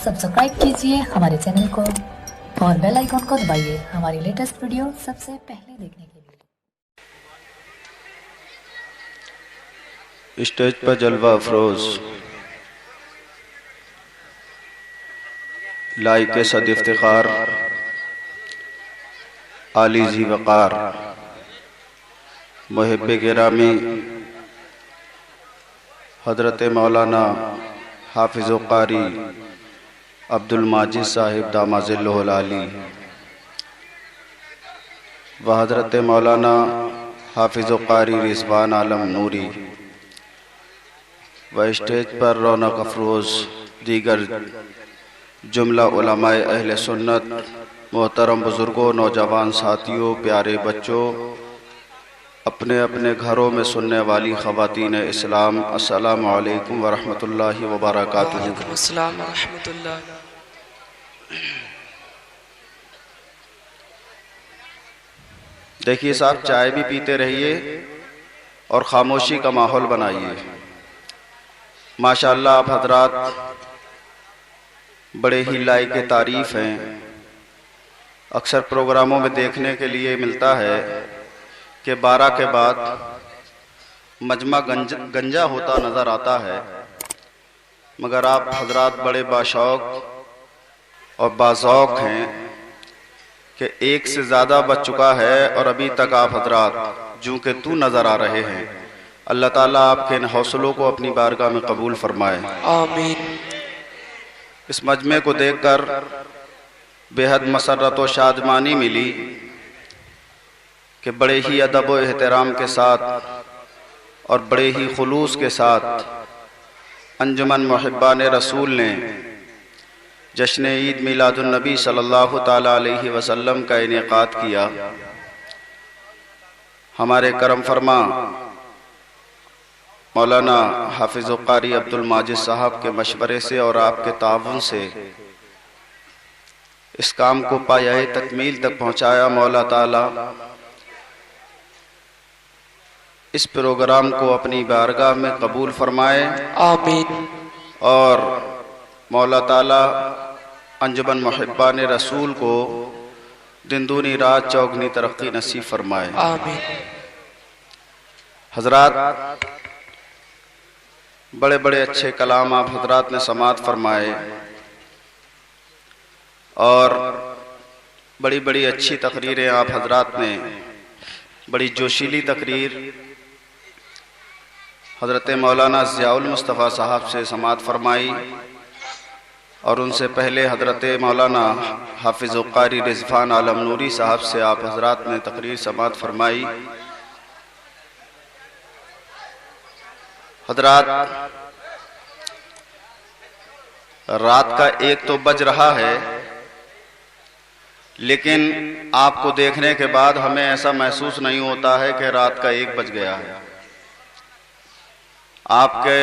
Subscribe कीजिए हमारे channel को और बेल आइकन को दबाइए हमारी लेटेस्ट वीडियो सबसे पहले देखने के लिए। स्टेज पर जलवा अफरोज लाइक सद इफ्तिखार आली जी वक़ार मुहिब गिरामी हजरत मौलाना हाफिज़ कारी अब्दुल माजिद साहिब दामाज़िल्लुहुल आली व हजरत मौलाना हाफिज़ कारी रिज़वान आलम नूरी व स्टेज पर रौनक अफरोज दीगर जुमला उलमाए अहले सुन्नत, मोहतरम बुजुर्गों, नौजवान साथियों, प्यारे बच्चों, अपने अपने घरों में सुनने वाली ख़वातीन इस्लाम, अस्सलामु अलैकुम व रहमतुल्लाहि व बरकातुहू। अस्सलाम व रहमतुल्लाह। देखिए साहब, चाय भी पीते रहिए और ख़ामोशी का माहौल बनाइए। माशाअल्लाह आप हजरात बड़े ही लायक तारीफ़ हैं। अक्सर प्रोग्रामों में देखने के लिए मिलता है कि 12 के बाद मजमा गंजा होता नज़र आता है, मगर आप हजरात बड़े बाशौक और बाज़ौक हैं कि एक से ज़्यादा बच चुका है और अभी तक आप हजरात जूँ के तू नज़र आ रहे हैं। अल्लाह ताला आपके इन हौसलों को अपनी बारगाह में कबूल फरमाए, आमीन। इस मजमे को देखकर बेहद मसरत व शादमानी मिली कि बड़े ही अदब व एहतराम के साथ और बड़े ही खुलूस के साथ अंजुमन मुहिब्बान रसूल ने जश्न ईद मिलादुन नबी सल्लल्लाहु ताला अलैहि वसल्लम का इनेकाद किया। हमारे करम फरमा मौलाना हाफिज़ कारी अब्दुल माजिद साहब के मशवरे से और आपके ताउन से इस काम को पायाए तकमील तक पहुँचाया। मौला ताला इस प्रोग्राम को अपनी बारगाह में कबूल फरमाए, आमीन। और मौला ताला अंजुमन मुहिब्बान रसूल को दिन दूनी रात चौगनी तरक्की नसीब फरमाए, आमीन। हजरात बड़े बड़े अच्छे कलाम आप हजरात ने समात फरमाए और बड़ी बड़ी अच्छी तकरीरें आप हजरात ने, बड़ी जोशीली तकरीर हजरत मौलाना ज़ियाउल मुस्तफ़ा साहब से समात फरमाई और उनसे पहले हजरत मौलाना हाफिज़ कारी रिज़वान आलम नूरी साहब से आप हजरात ने तकरीर समात फरमाई। हजरात रात का 1 तो बज रहा है, लेकिन आपको देखने के बाद हमें ऐसा महसूस नहीं होता है कि रात का 1 बज गया है। आपके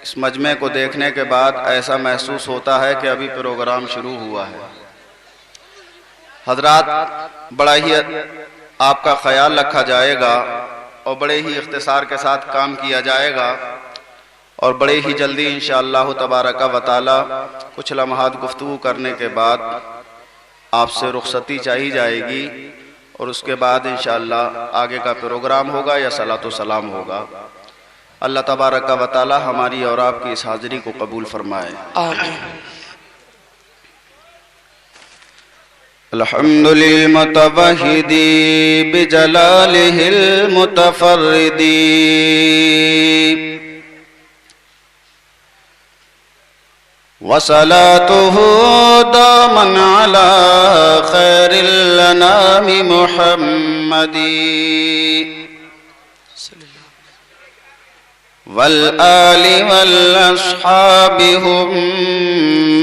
इस मजमे को देखने के बाद ऐसा महसूस होता है कि अभी प्रोग्राम शुरू हुआ है। हजरात बड़ा ही आपका ख्याल रखा जाएगा और बड़े ही इख्तिसार के साथ काम किया जाएगा और बड़े ही जल्दी इंशाअल्लाह तबारक व तआला कुछ लम्हात गुफ्तगू करने के बाद आपसे रुखसती चाहिए जाएगी और उसके बाद इंशाअल्लाह आगे का प्रोग्राम होगा या सलातो सलाम होगा। अल्लाह तबारक व तआला हमारी और आपकी इस हाज़िरी को कबूल फरमाए, आमीन। अल्हम्दुलिल मुतवहिदी बिजलालिहिल मुतफर्रिदी वसलातुहु दामन अला खैरिल अनामि मुहम्मदी वल आलि वल अस्हाबि हुम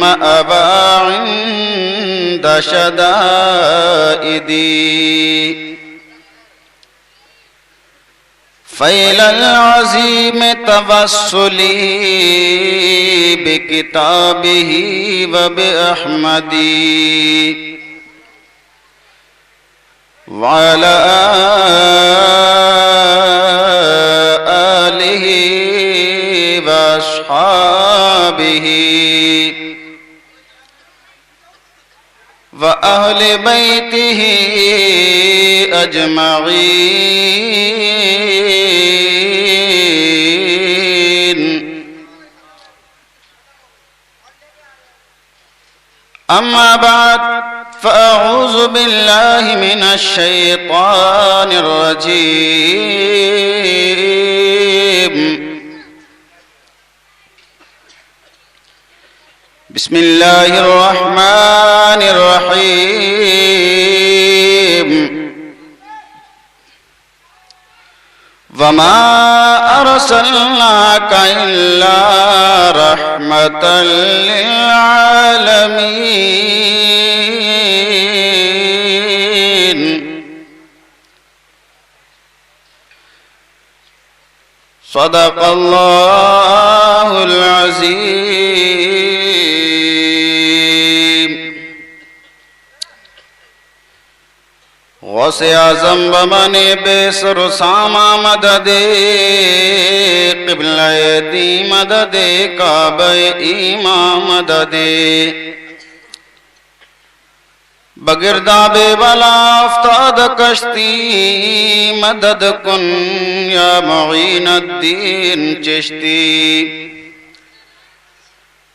मअबा इंद शदाइदी फ़ैलल अज़ीम तवस्सुली बिकिताबिही व बिअहमदी वअला आलिही व अस्हाबिही وأهل بيته أجمعين. أما بعد فأعوذ بالله من الشيطان الرجيم. بسم الله الرحمن الرحيم. وما أرسلناك إلا رحمة للعالمين. صدق الله العظيم. غوث اعظم بمن بیسر ساما مدد قبلہ دی مدد کعبہ ایمان مدد بگرداب بلا افتاد کشتی مدد کن یا معین الدین چشتی.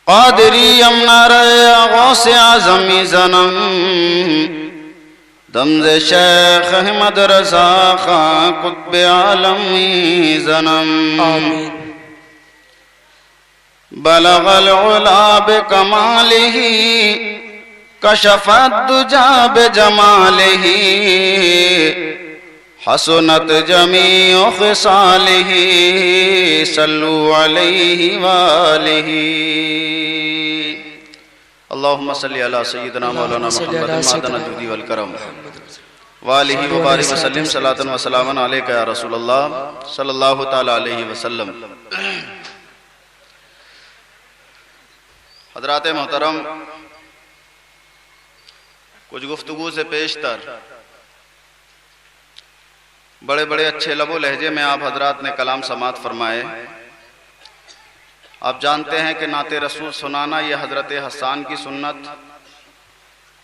قادری امنار غوث اعظمی زنم دمز شیخ احمد رضا خان قطب عالمی زنم. آمین. بلغ العلا بکمالہ کشف الدجا بجمالہ حسنت جمیع خصالہ صلو علیہ وآلہ. اللہم صلی علی سیدنا مولانا محمد معدن الجود والکرم وآلہ وبارک وسلم صلاۃ و سلاما علیکہ یا رسول اللہ صلی اللہ تعالی علیہ وسلم. حضرات محترم، کچھ گفتگو سے پیشتر بڑے بڑے اچھے لب و لہجے میں آپ حضرات نے کلام سماعت فرمائے. آپ جانتے ہیں کہ نعت رسول سنانا یہ حضرت حسان کی سنت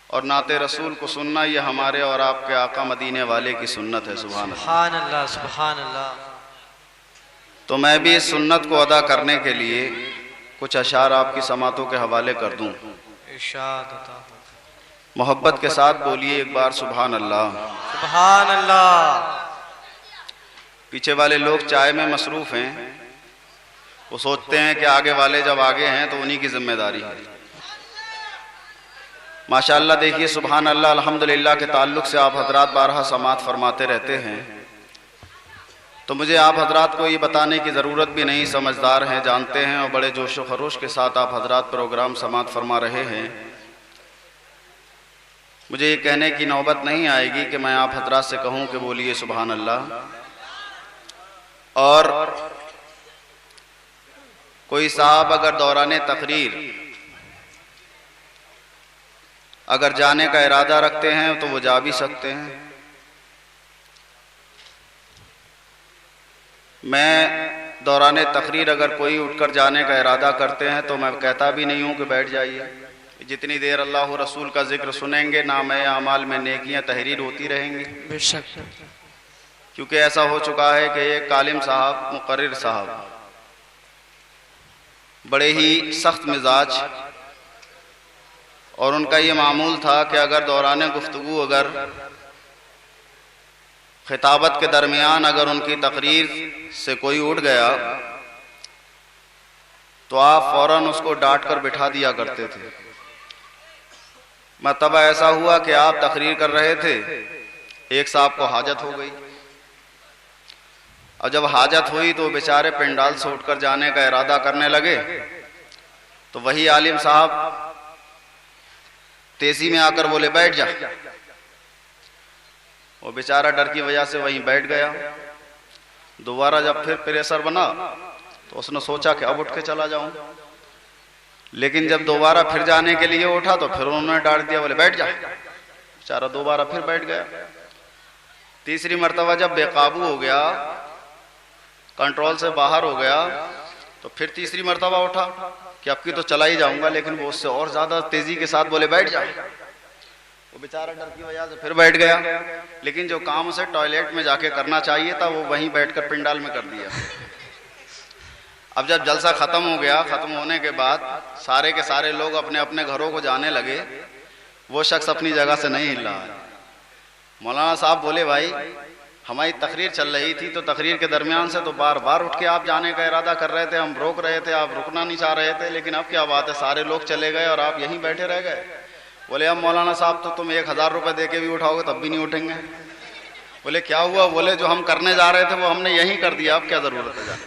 اور نعت رسول کو سننا یہ ہمارے اور آپ کے آقا مدینے والے کی سنت ہے. سبحان اللہ سبحان اللہ سبحان اللہ. تو میں بھی اس سنت کو ادا کرنے کے لیے کچھ اشعار آپ کی سماعتوں کے حوالے کر دوں. ارشاد عطا ہو. محبت کے ساتھ بولیے ایک بار سبحان اللہ. سبحان اللہ. پیچھے والے لوگ چائے میں مصروف ہیں، وہ سوچتے ہیں کہ آگے والے جب آگے ہیں تو انہی کی ذمہ داری ہے. ماشاءاللہ دیکھیے سبحان اللہ الحمدللہ کے تعلق سے آپ حضرات بارہا سماعت فرماتے رہتے ہیں، تو مجھے آپ حضرات کو یہ بتانے کی ضرورت بھی نہیں، سمجھدار ہیں، جانتے ہیں، اور بڑے جوش و خروش کے ساتھ آپ حضرات پروگرام سماعت فرما رہے ہیں. مجھے یہ کہنے کی نوبت نہیں آئے گی کہ میں آپ حضرات سے کہوں کہ بولیے سبحان اللہ. اور کوئی صاحب اگر دوران تقریر اگر جانے کا ارادہ رکھتے ہیں تو وہ جا بھی سکتے ہیں. میں دوران تقریر اگر کوئی اٹھ کر جانے کا ارادہ کرتے ہیں تو میں کہتا بھی نہیں ہوں کہ بیٹھ جائیے. جتنی دیر اللہ و رسول کا ذکر سنیں گے نام اعمال میں نیکیاں تحریر ہوتی رہیں گی. بے شک. کیونکہ ایسا ہو چکا ہے کہ ایک عالم صاحب مقرر صاحب بڑے ہی سخت مزاج، اور ان کا یہ معمول تھا کہ اگر دوران گفتگو اگر خطابت کے درمیان اگر ان کی تقریر سے کوئی اٹھ گیا تو آپ فوراً اس کو ڈانٹ کر بٹھا دیا کرتے تھے. مرتبہ ایسا ہوا کہ آپ تقریر کر رہے تھے، ایک صاحب کو حاجت ہو گئی، اور جب حاجت ہوئی تو بیچارے پنڈال سے اٹھ کر جانے کا ارادہ کرنے لگے تو وہی عالم صاحب تیزی میں آ کر بولے بیٹھ جا. وہ بیچارہ ڈر کی وجہ سے وہیں بیٹھ گیا. دوبارہ جب پھر پریشر بنا تو اس نے سوچا کہ اب اٹھ کے چلا جاؤں، لیکن جب دوبارہ پھر جانے کے لیے اٹھا تو پھر انہوں نے ڈانٹ دیا، بولے بیٹھ جا. بیچارہ دوبارہ پھر بیٹھ گیا. تیسری مرتبہ جب بے قابو ہو گیا، کنٹرول سے باہر ہو گیا، تو پھر تیسری مرتبہ اٹھا کہ اب کی تو چلا ہی جاؤں گا، لیکن وہ اس سے اور زیادہ تیزی کے ساتھ بولے بیٹھ جا. وہ بیچارہ ڈر کی وجہ سے پھر بیٹھ گیا، لیکن جو کام اسے ٹوائلٹ میں جا کے کرنا چاہیے تھا وہ وہیں بیٹھ کر پنڈال میں کر دیا۔ اب جب جلسہ ختم ہو گیا، ختم ہونے کے بعد سارے کے سارے لوگ اپنے اپنے گھروں کو جانے لگے، وہ شخص اپنی جگہ سے نہیں ہل رہا ہے۔ مولانا صاحب بولے بھائی ہماری تقریر چل رہی تھی تو تقریر کے درمیان سے تو بار بار اٹھ کے آپ جانے کا ارادہ کر رہے تھے، ہم روک رہے تھے، آپ رکنا نہیں چاہ رہے تھے، لیکن اب کیا بات ہے سارے لوگ چلے گئے اور آپ یہیں بیٹھے رہ گئے؟ بولے اب مولانا صاحب تو تم 1000 روپے دے کے بھی اٹھاؤ گے تب بھی نہیں اٹھیں گے۔ بولے کیا ہوا؟ بولے جو ہم کرنے جا رہے تھے وہ ہم نے یہیں کر دیا، اب کیا ضرورت ہے جانے؟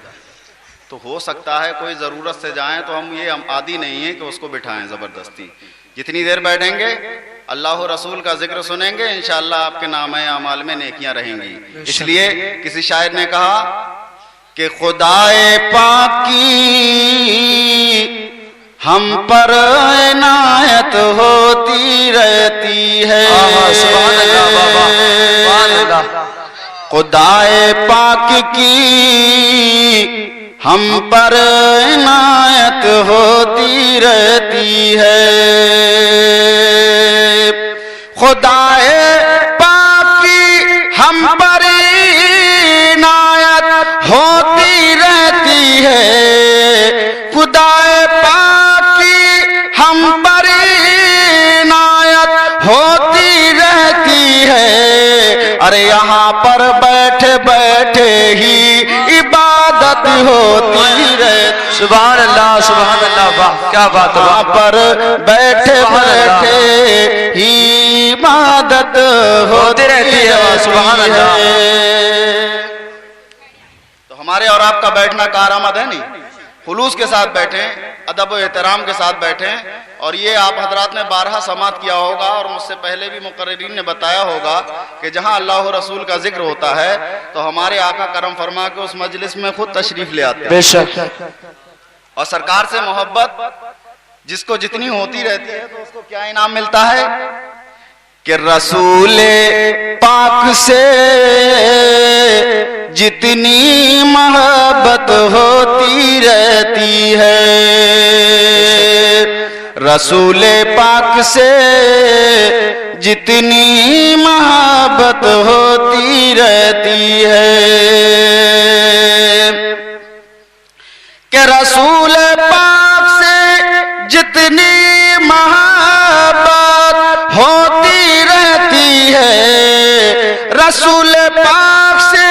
تو ہو سکتا ہے کوئی ضرورت سے جائیں تو ہم عادی نہیں ہیں کہ اس کو بٹھائیں زبردستی۔ جتنی دیر بیٹھیں گے اللہ و رسول کا ذکر سنیں گے، انشاءاللہ آپ کے نامہ اعمال میں نیکیاں رہیں گی۔ اس لیے کسی شاعر نے کہا کہ خدائے پاک کی ہم پر عنایت ہوتی رہتی ہے، سبحان اللہ بابا، سبحان اللہ۔ خدائے پاک کی ہم پر عنایت ہوتی رہتی ہے، خدائے پاک کی ہم پر عنایت ہوتی رہتی ہے، خدائے پاک کی ہم پر عنایت ہوتی رہتی ہے۔ ارے یہاں پر بیٹھے بیٹھے ہی عبادت ہوتی رہتی، سبحان اللہ سبحان اللہ، واہ کیا بات ہے، یہاں پر بیٹھے بیٹھے ہی عبادت ہوتی رہتی ہے، سبحان اللہ۔ تو ہمارے اور آپ کا بیٹھنا کارآمد ہے نہیں، خلوص کے ساتھ بیٹھیں، ادب و احترام کے ساتھ بیٹھیں، اور یہ آپ حضرات نے بارہا سماعت کیا ہوگا اور مجھ سے پہلے بھی مقررین نے بتایا ہوگا کہ جہاں اللہ و رسول کا ذکر ہوتا ہے تو ہمارے آقا کرم فرما کے اس مجلس میں خود تشریف لے آتے ہیں، بے شک۔ اور سرکار سے محبت جس کو جتنی ہوتی رہتی ہے تو اس کو کیا انعام ملتا ہے کہ رسول پاک سے جتنی محبت ہوتی رہتی ہے، رسول پاک سے جتنی محبت ہوتی رہتی ہے، کہ رسول پاک سے جتنی محبت ہوتی رہتی ہے، رسول پاک سے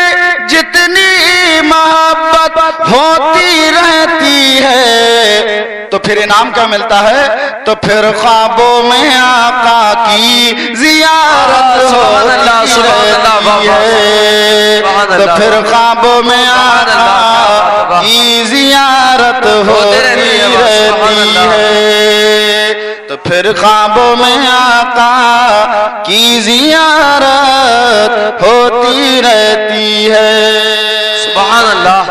جتنی محبت ہوتی رہتی ہے، تو پھر انعام کیا ملتا ہے؟ تو پھر خوابوں میں آقا کی زیارت ہوتی ہے، تو پھر خوابوں میں آقا کی زیارت ہوتی رہتی ہے، تو پھر خوابوں میں آقا کی زیارت ہوتی رہتی ہے، سبحان اللہ۔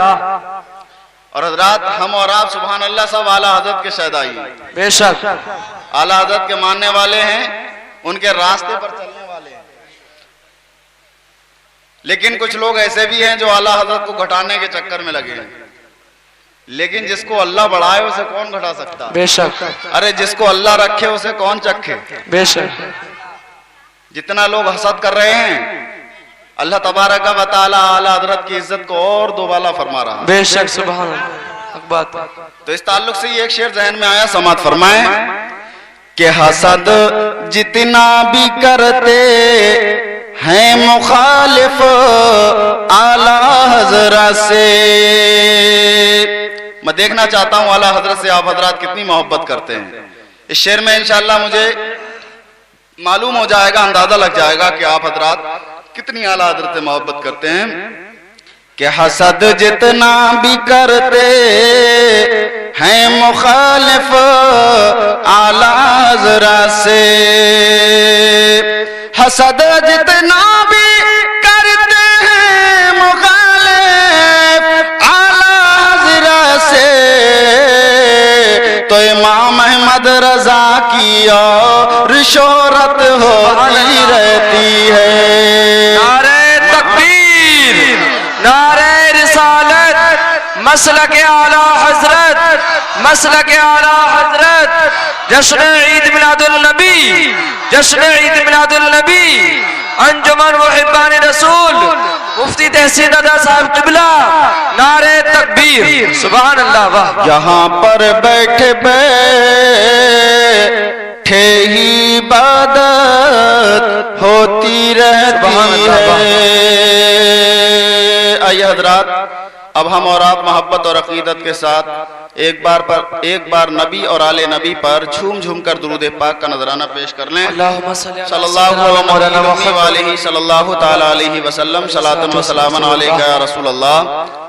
اور حضرات ہم اور آپ سبحان اللہ سب اعلیٰ حضرت کے شہدائی ہیں، بے شک، اعلیٰ حضرت کے ماننے والے ہیں، ان کے راستے پر چلنے والے ہیں، لیکن کچھ لوگ ایسے بھی ہیں جو اعلیٰ حضرت کو گھٹانے کے چکر میں لگے ہیں، لیکن جس کو اللہ بڑھائے اسے کون گھٹا سکتا؟ بے شک، ارے جس کو اللہ رکھے اسے کون چکھے؟ بے شک۔ جتنا لوگ حسد کر رہے ہیں اللہ تبارک و تعالی اعلیٰ حضرت کی عزت کو اور دوبالا فرما رہا ہے، بے شک، سبحان اللہ، حق بات۔ تو اس تعلق سے یہ ایک شعر ذہن میں آیا، سماعت فرمائیں کہ حسد جتنا بھی کرتے ہیں مخالف اعلیٰ حضرت سے، میں دیکھنا چاہتا ہوں اعلیٰ حضرت سے آپ حضرات کتنی محبت کرتے ہیں۔ اس شعر میں انشاءاللہ مجھے معلوم ہو جائے گا، اندازہ لگ جائے گا کہ آپ حضرات کتنی اعلیٰ حضرت سے محبت کرتے ہیں، کہ حسد جتنا بھی کرتے ہیں مخالف اعلیٰ حضرت سے، حسد جتنا بھی کرتے ہیں مخالف اعلیٰ حضرت سے، تو امام احمد رضا کی اور شہرت ہوتی رہتی ہے، نعرہ تکبیر، نعرہ رسالت، مسلک اعلیٰ حضرت، مسلک اعلیٰ حضرت جشن عید میلاد النبی، جشن عید میلاد النبی، انجمن محبان رسول، مفتی تحسین دادا صاحب قبلہ، نعرہ تکبیر، سبحان اللہ، واہ یہاں پر بیٹھے بیٹھے ہی عبادت ہوتی رہتی ہے۔ آئیے حضرات، اب ہم اور آپ محبت اور عقیدت کے ساتھ ایک بار نبی اور آل نبی پر جھوم جھوم کر درود پاک کا نذرانہ پیش کر لیں۔ اللہم صلی صلی اللہ علیہ صلی اللہ تعالی علیہ وسلم، صلاۃ و سلام علیکہ یا رسول اللہ،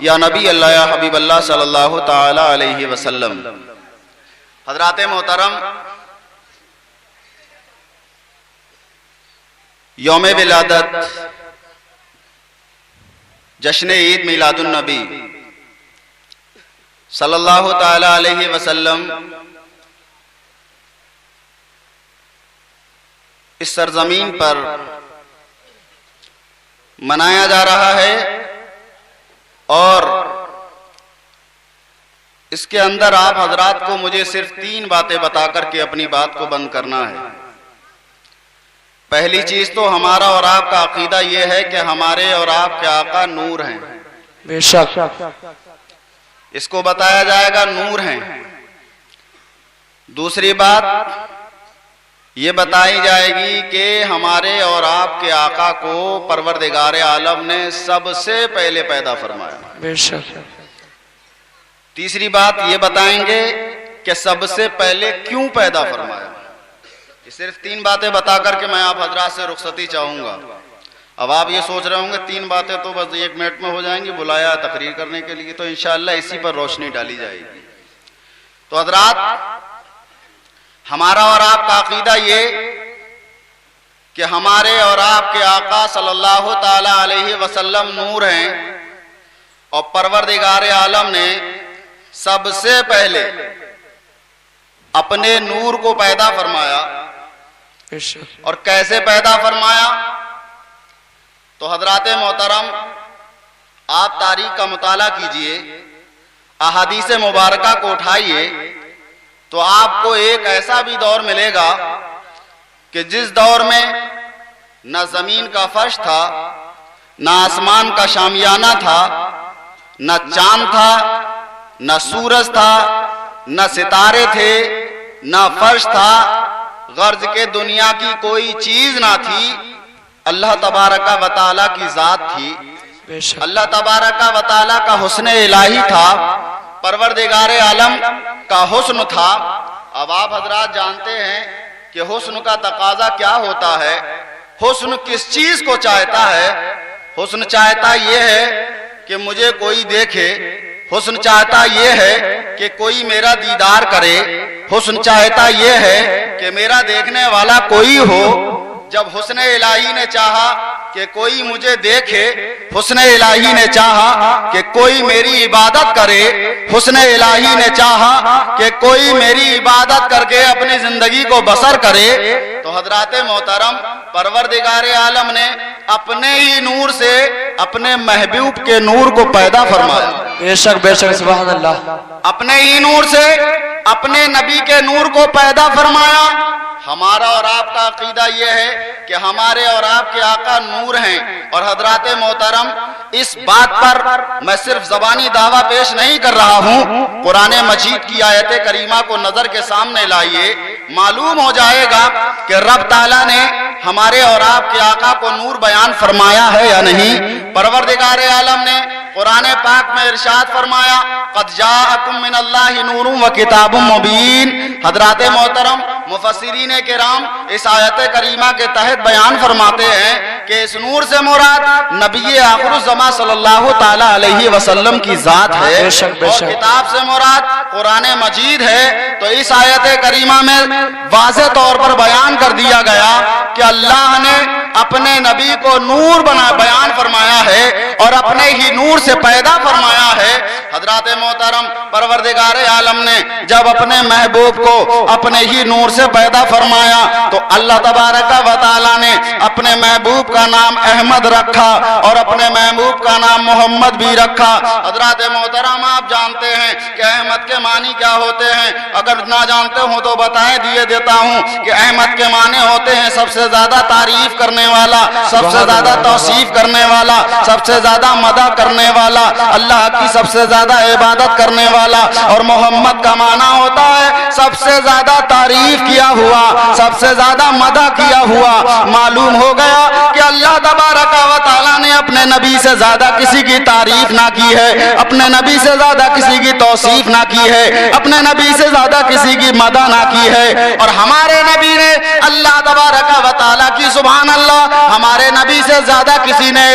یا نبی اللہ، یا حبیب اللہ صلی اللہ تعالی علیہ وسلم۔ حضرات محترم، یوم ولادت، جشن عید میلاد النبی صلی اللہ تعالی علیہ وسلم اس سرزمین پر منایا جا رہا ہے، اور اس کے اندر آپ حضرات کو مجھے صرف 3 باتیں بتا کر کے اپنی بات کو بند کرنا ہے۔ پہلی چیز تو ہمارا اور آپ کا عقیدہ یہ ہے کہ ہمارے اور آپ کے آقا نور ہیں، بے شک، اس کو بتایا جائے گا نور ہیں۔ دوسری بات یہ بتائی جائے گی کہ ہمارے اور آپ کے آقا کو پروردگار عالم نے سب سے پہلے پیدا فرمایا۔ بے شک۔ تیسری بات یہ بتائیں گے کہ سب سے پہلے کیوں پیدا فرمایا۔ یہ صرف 3 باتیں بتا کر کے میں آپ حضرات سے رخصتی چاہوں گا۔ اب آپ یہ سوچ رہے ہوں گے 3 باتیں تو بس 1 منٹ میں ہو جائیں گی، بلایا تقریر کرنے کے لیے، تو انشاءاللہ اسی پر روشنی ڈالی جائے گی۔ تو حضرات، ہمارا اور آپ کا عقیدہ یہ کہ ہمارے اور آپ کے آقا صلی اللہ تعالی علیہ وسلم نور ہیں، اور پروردگار عالم نے سب سے پہلے اپنے نور کو پیدا فرمایا۔ اور کیسے پیدا فرمایا؟ تو حضرات محترم، آپ تاریخ کا مطالعہ کیجئے، احادیث مبارکہ کو اٹھائیے، تو آپ کو ایک ایسا بھی دور ملے گا کہ جس دور میں نہ زمین کا فرش تھا، نہ آسمان کا شامیانہ تھا، نہ چاند تھا، نہ سورج تھا، نہ ستارے تھے، نہ فرش تھا، غرض کے دنیا کی کوئی چیز نہ تھی، اللہ تبارک و تعالیٰ کی ذات تھی، اللہ تبارک و تعالیٰ کا حسن الہی تھا، پروردگار عالم کا حسن تھا۔ اب آپ حضرات جانتے ہیں کہ حسن کا تقاضا کیا ہوتا ہے، حسن کس چیز کو چاہتا ہے؟ حسن چاہتا یہ ہے کہ مجھے کوئی دیکھے، حسن چاہتا یہ ہے کہ کوئی میرا دیدار کرے، حسن چاہتا یہ ہے کہ میرا دیکھنے والا کوئی ہو۔ جب حسن الہی نے چاہا کہ کوئی مجھے دیکھے، حسن الہی نے چاہا کہ کوئی میری عبادت کرے، حسن الہی نے چاہا کہ کوئی میری عبادت کر کے اپنی زندگی کو بسر کرے، تو حضرات محترم، پروردگار عالم نے اپنے ہی نور سے اپنے محبوب کے نور کو پیدا فرمایا۔ بے شک، بے شک، سبحان اللہ۔ اپنے ہی نور سے اپنے نبی کے نور کو پیدا فرمایا۔ ہمارا اور آپ کا عقیدہ یہ ہے کہ ہمارے اور آپ کے آقا نور ہیں، اور حضرات محترم، اس بات پر میں صرف زبانی دعویٰ پیش نہیں کر رہا ہوں، قرآن مجید کی آیت کریمہ کو نظر کے سامنے لائیے، معلوم ہو جائے گا کہ رب تعالیٰ نے ہمارے اور آپ کے آقا کو نور بیان فرمایا ہے یا نہیں۔ پروردگار عالم نے قرآن پاک میں ارشاد فرمایا، قد جاءکم من اللہ نور و کتاب مبین۔ حضرات محترم، مفسرین کرام اس آیت کریمہ کے تحت بیان فرماتے ہیں کہ اس نور سے مراد نبی آخر الزمان صلی اللہ تعالی علیہ وسلم کی ذات ہے، اور کتاب سے مراد قرآن مجید ہے۔ تو اس آیت کریمہ میں واضح طور پر بیان کر دیا گیا کہ اللہ نے अपने नबी को नूर बना बयान फरमाया है और अपने ही नूर से पैदा फरमाया है। हजरत मोहतरम परवरदिगार आलम ने जब अपने महबूब को अपने ही नूर से पैदा फरमाया तो अल्लाह तबारक व तआला ने अपने महबूब का नाम अहमद रखा और अपने महबूब का नाम मोहम्मद भी रखा। हजरत मोहतरम आप जानते हैं कि अहमद के मानी क्या होते हैं? अगर ना जानते हो तो बताए दिए देता हूँ कि अहमद के माने होते हैं सबसे ज्यादा तारीफ करने वाला, सबसे ज्यादा तौसीफ करने वाला, सबसे ज्यादा मदह करने वाला, अल्लाह की सबसे ज्यादा इबादत करने वाला। और मोहम्मद का माना होता है सबसे ज्यादा तारीफ किया हुआ, सबसे ज्यादा मदह किया हुआ। मालूम हो गया कि अल्लाह तबारक व तआला ने अपने नबी से ज्यादा किसी की तारीफ ना की है, अपने नबी से ज्यादा किसी की तौसीफ ना की है, अपने नबी से ज्यादा किसी की मदह ना की है। और हमारे नबी ने अल्लाह तबारक व तआला की सुभान अल्लाह, हमारे नबी से ज्यादा किसी ने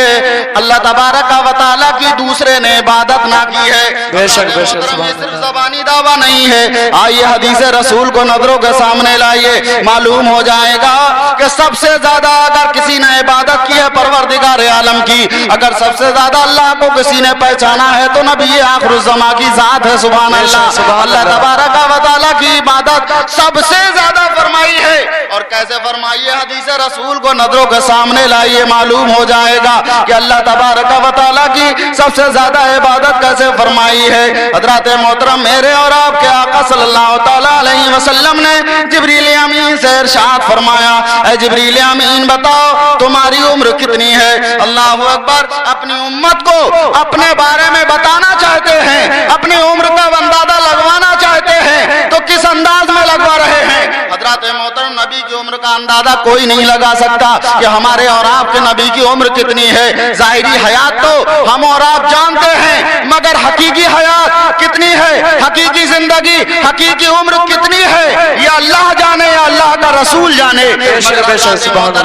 अल्लाह तबारक व तआला की दूसरे ने इबादत ना की है। बेशक बेशक सिर्फ ज़बानी दावा नहीं है। आइए हदीस रसूल को नजरों के सामने लाइए, मालूम हो जाएगा कि सबसे ज्यादा अगर किसी ने इबादत की है परवरदिगार आलम की, अगर सबसे ज्यादा अल्लाह को किसी ने पहचाना है तो नबी आखिरुज़्ज़मा की जात है। सुभान अल्लाह। अल्लाह तबारक व तआला की इबादत सबसे ज्यादा फरमाई है। और कैसे फरमाई है? हदीस रसूल को नजरों के सामने लाइए, मालूम हो जाएगा कि अल्लाह तबारक व तआला की सबसे ज्यादा इबादत कैसे फरमाई है। हजरत मोहतरम मेरे और आपके आका सल्लल्लाहु तआला अलैहि वसल्लम ने जिब्रील अमीन से इरशाद फरमाया, ऐ जिब्रील अमीन बताओ तुम्हारी उम्र कितनी है? अल्लाहु अकबर। अपनी उम्मत को अपने बारे में बताना चाहते हैं, अपनी उम्र का अंदाजा लगवाना चाहते हैं तो किस अंदाज में लगवा रहे हैं? हजरत मोहतरम नबी की उम्र का अंदाजा कोई नहीं लगा सकता कि हमारे और आपके नबी की उम्र कितनी है। जाहिरी हयात तो हम और आप जानते हैं, मगर हकीकी हयात कितनी है, हकीकी जिंदगी, हकीकी उम्र कितनी है, ये अल्लाह जाने या अल्लाह का रसूल जाने।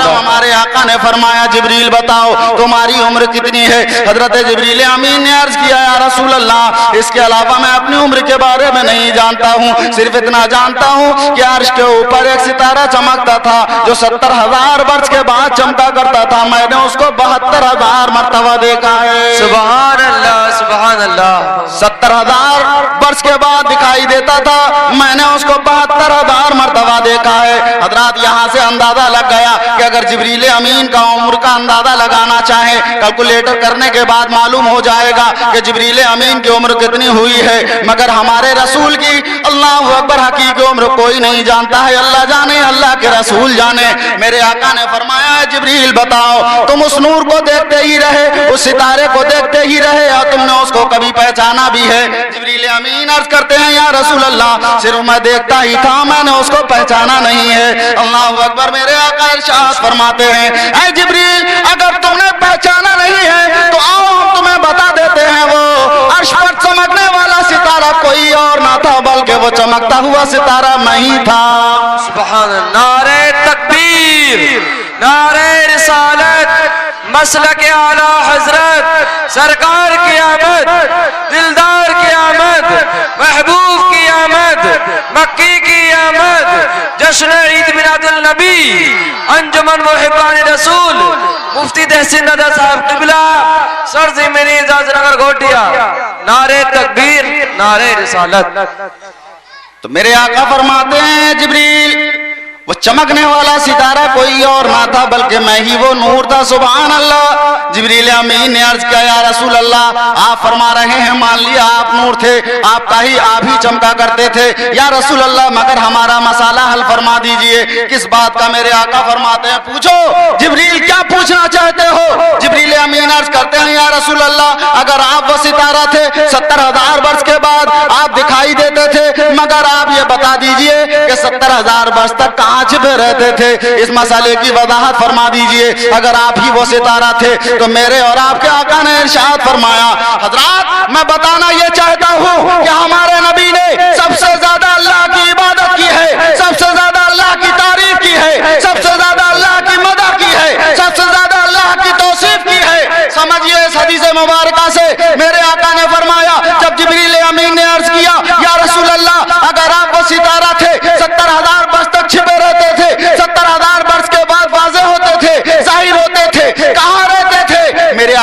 हमारे आका ने फरमाया जिब्रील बताओ तुम्हारी उम्र कितनी है? हजरत जिब्रील अमीन ने अर्ज किया या रसूल अल्लाह, इसके अलावा मैं अपनी उम्र के बारे में नहीं जानता हूँ, सिर्फ इतना जानता हूँ कि अर्श के ऊपर एक सितारा चमकता था जो 70,000 वर्ष के बाद चमका करता था। मैंने उसको 72,000 मर्तबा देखा है। सुभान अल्लाह सुभान अल्लाह। 70,000 वर्ष के बाद दिखाई देता था, मैंने उसको 72,000 मर्तबा देखा है। हजरात यहाँ से अंदाजा लग गया कि अगर जिब्रील अमीन का उम्र का अंदाजा लगाना चाहे कैलकुलेटर करने के बाद मालूम हो जाएगा कि जिब्रील अमीन की उम्र कितनी हुई है। मगर हमारे रसूल की अल्लाह अकबर हकीकी उम्र कोई नहीं जानता है, अल्लाह जाने अल्लाह के रसूल जाने। मेरे आका ने फरमाया है जिब्रील बताओ तुम उस नूर को देखते ही रहे, उस सितारे को देखते ही रहे और तुमने उसको कभी पहचाना भी है? जिब्रील अमीन अर्ज करते हैं या रसूल अल्लाह सिर्फ मैं देखता ही था, मैंने उसको पहचाना नहीं है। अल्लाह अकबर। मेरे आका इरशाद फरमाते हैं ऐ जिब्रील अगर तुमने पहचाना नहीं है तो आओ हम तुम्हें बता देते हैं, वो अर्श पर चमकने वाला सितारा कोई और ना था बल्कि वो चमकता हुआ सितारा मैं ही था। सुभान अल्लाह। नारे तकबीर, नारे रिसालत, मसलक आला हजरत, सरकार की आमद, दिलदार की आमद, महबूब की आमद, मक्की की आमद, जश्न ईद मिलादुल नबी, अंजुमन मुहिब्बान रसूल, मुफ्ती तहसीन नदा साहब क़िबला, सरज़मीन इजाज़नगर घोटिया। नारे तकबीर, नारे रिसालत। तो मेरे आका फरमाते हैं जिब्रील वो चमकने वाला सितारा कोई और ना था बल्कि मैं ही वो नूर था। सुभान अल्लाह। जिब्रील अमीन ने अर्ज किया या रसूल अल्लाह आप फरमा रहे हैं मान लिया आप नूर थे, आपका ही आप ही चमका करते थे या रसूल अल्लाह, मगर हमारा मसाला हल फरमा दीजिए। किस बात का? मेरे आका फरमाते हैं पूछो जिब्रील क्या पूछना चाहते हो? जिब्रील अमीन अर्ज करते हैं या रसूल अल्लाह अगर आप वो सितारा थे 70,000 वर्ष के बाद आप दिखाई देते थे, मगर आप ये बता दीजिए कि 70,000 वर्ष तक कहाँ छिपे रहते थे? इस मसाले की वजाहत फरमा दीजिए। अगर आप ही वो सितारा थे तो मेरे और आपके आका ने इरशाद फरमाया हजरात मैं बताना ये चाहता हूँ कि हमारे नबी ने सबसे ज्यादा अल्लाह की इबादत की है, सबसे ज्यादा अल्लाह की तारीफ की है, सबसे ज्यादा अल्लाह की मदद की है, सबसे ज्यादा अल्लाह की तौसीफ की है। समझिए इस हदीस मुबारका से मेरे आका ने फरमाया जब जिब्रील अमीन ने अर्ज किया या रसूल अल्लाह अगर आप वो सितारा थे 70,000 वर्ष तक छिपे रहते थे, 70,000 वर्ष के बाद वाज़े होते थे, जाहिर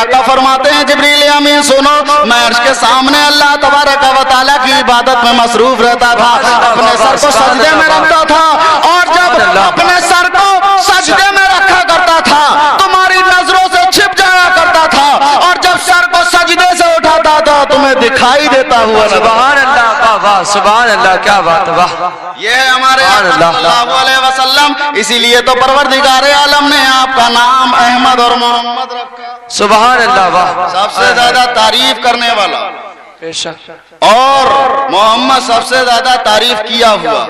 आका फरमाते हैं जिब्रील अमीन सुनो, मैं अर्श के सामने अल्लाह तबारक व तआला की इबादत में मसरूफ रहता था, अपने सर को सजदे में रखता था, और जब अपने सर को सजदे में रखा करता था तुम्हारी नजरों से छिप जाया करता था, और जब सर को सजदे से उठाता था तुम्हें दिखाई देता हुआ। सुभान अल्लाह, वाह सुभान अल्लाह, क्या बात है, वाह। ये है हमारे सल्लल्लाहु अलैहि वसल्लम, इसीलिए तो परवरदिगार आलम ने आपका नाम अहमद और मोहम्मद रखा। सुभान अल्लाह, वाह। सबसे ज्यादा तारीफ करने वाला, बेशक, और मोहम्मद सबसे ज्यादा तारीफ किया हुआ।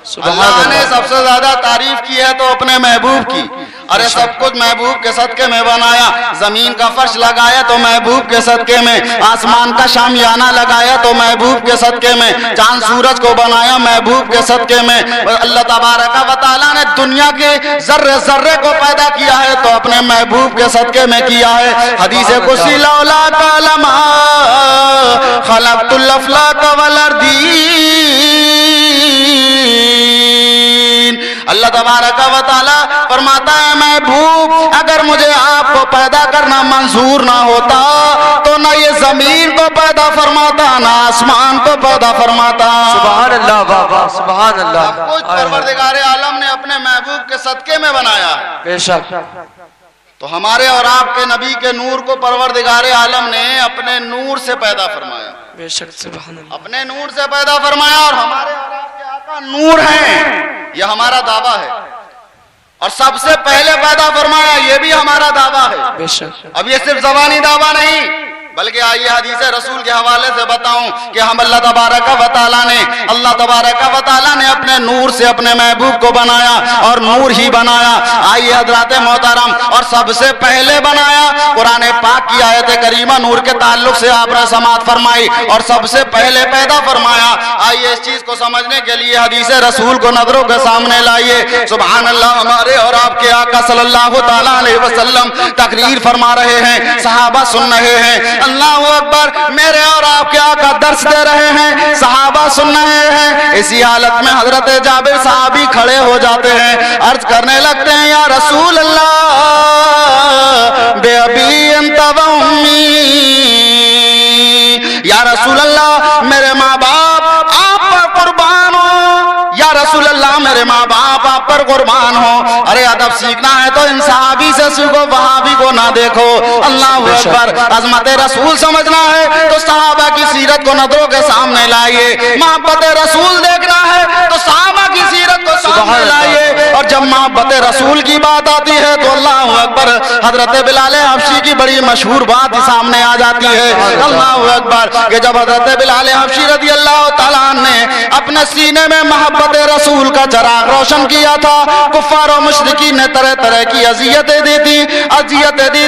अल्लाह ने सबसे ज्यादा तारीफ की है तो अपने महबूब की। अरे सब कुछ महबूब के सदके में बनाया, जमीन का फर्श लगाया तो महबूब के सदके में, आसमान का शामियाना लगाया तो महबूब के सदके में, चांद सूरज को बनाया महबूब के सदके में। अल्लाह तबारक व तआला ने दुनिया के जर्रे जर्रे को पैदा किया है तो अपने महबूब के सदके में किया है। हदीस कुदसी लौला कलमा खलक़तुल अफ़लाक वल अर्दीन। अल्लाह तबारक व तआला फरमाता है महबूब अगर मुझे आपको पैदा करना मंजूर ना होता तो ना ये जमीन को पैदा फरमाता ना आसमान को पैदा फरमाता। सुभान अल्लाह, वाह वाह, सुभान अल्लाह। सब कुछ परवरदिगार आलम ने अपने महबूब के सदके में बनाया। बेशक, तो हमारे और आपके नबी के नूर को परवरदिगार आलम ने अपने नूर से पैदा फरमाया। बेशक, सुभान अल्लाह, अपने नूर से पैदा फरमाया, और हमारे और आपके आका नूर हैं, यह हमारा दावा है। और सबसे पहले पैदा फरमाया, यह भी हमारा दावा है। बेशक, अब ये सिर्फ ज़बानी दावा नहीं, बल्कि आइए हदीस रसूल के हवाले से बताऊं कि हम अल्लाह तबारक व तआला ने अपने नूर से अपने महबूब को बनाया, और नूर ही बनाया। आइए हजरात मोहतरम, और सबसे पहले बनाया, कुरान पाक की आयत करीमा नूर के ताल्लुक से आपने समाअत फरमाई, और सबसे पहले पैदा फरमाया। आइए इस चीज को समझने के लिए हदीस रसूल को नजरों के सामने लाइए। सुभान अल्लाह, हमारे और आपके आका सल्लल्लाहु तआला अलैहि वसल्लम तकरीर फरमा रहे हैं, सहाबा सुन रहे हैं। अल्लाहु अकबर, मेरे और आपके आका दर्स दे रहे हैं, सहाबा सुन रहे हैं। इसी हालत में हजरत जाबिर साहबी खड़े हो जाते हैं, अर्ज करने लगते हैं या रसूल अल्लाह बेअबी अंत व उम्मी, या रसूल अल्लाह मेरे माँ बाप आप पर कुर्बान हो, या रसूल अल्लाह मेरे माँ बाप आप पर कुर्बान हो। अरे अदब सीखना है तो इन सहाबी से सीखो, वहाबी को ना देखो। अल्लाह अकबर, अजमत रसूल समझना है तो सहाबा की सीरत को नजरों के सामने लाइए। मोहब्बत रसूल देखना है तो सहाबा की सीरत को सामने लाइए। और जब मोहब्बत रसूल की बात आती है तो अल्लाह अकबर, हजरत बिलाल हबशी की बड़ी मशहूर बात सामने आ जाती है। अल्लाह अकबर, कि जब हजरत बिलाल हबशी रज़ी अल्लाह तआला ने अपने सीने में मोहब्बत रसूल का चराग रोशन किया था, कुफ्फार और मुशरिकीन ने तरह तरह की अजियतें दी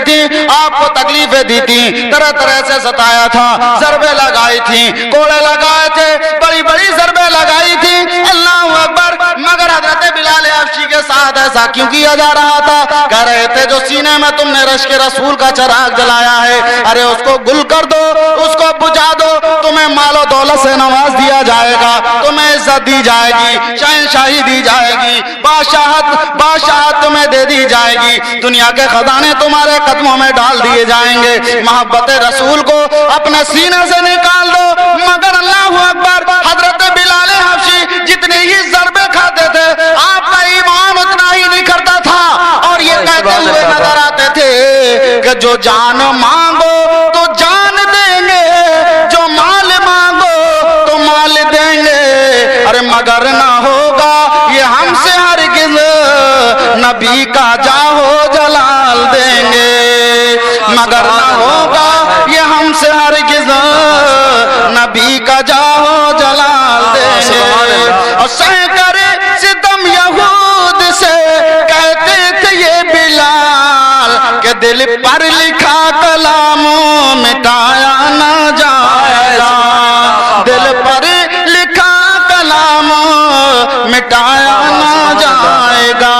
थी, आपको तकलीफें दी थी, तरह तरह से सताया था, ज़रबे लगाई थी, कोड़े लगाए थे, बड़ी बड़ी ज़रबे लगाई थी। अल्लाह अकबर, मगर हजरत बिलाल हबशी के साथ ऐसा क्यों किया जा रहा था? कह रहे थे जो सीने में तुमने रश्क रसूल का चराग जलाया है, अरे उसको गुल कर दो, उसको बुझा दो, तुम्हें मालो दौलत से नवाज दिया जाएगा, तुम्हें इज्जत दी जाएगी, शहंशाही दी जाएगी, बादशाहत तुम्हें दे दी जाएगी, दुनिया के खजाने तुम्हारे कदमों में डाल दिए जाएंगे। मोहब्बत रसूल को अपने सीने से निकाल दो। मगर अल्लाह अकबर, हजरत बिलाल हबशी जितने ही ज़रबे खाते थे आपका ईमान उतना ही निखरता था, और ये कहते हुए नजर आते थे कि जो जान मांगो तो जान देंगे, जो माल मांगो तो माल देंगे, अरे मगर ना होगा ये हमसे हरगिज़, नबी का जाहो जलाल देंगे, मगर ना होगा ये हमसे हरगिज़, नबी का जाहो जलाल देंगे। और सह करे सितम यहूद से कहते थे ये बिलाल के दिल पर लिखा कलाम मिटाया ना जाएगा, दिल पर लिखा कलाम मिटाया ना जाएगा।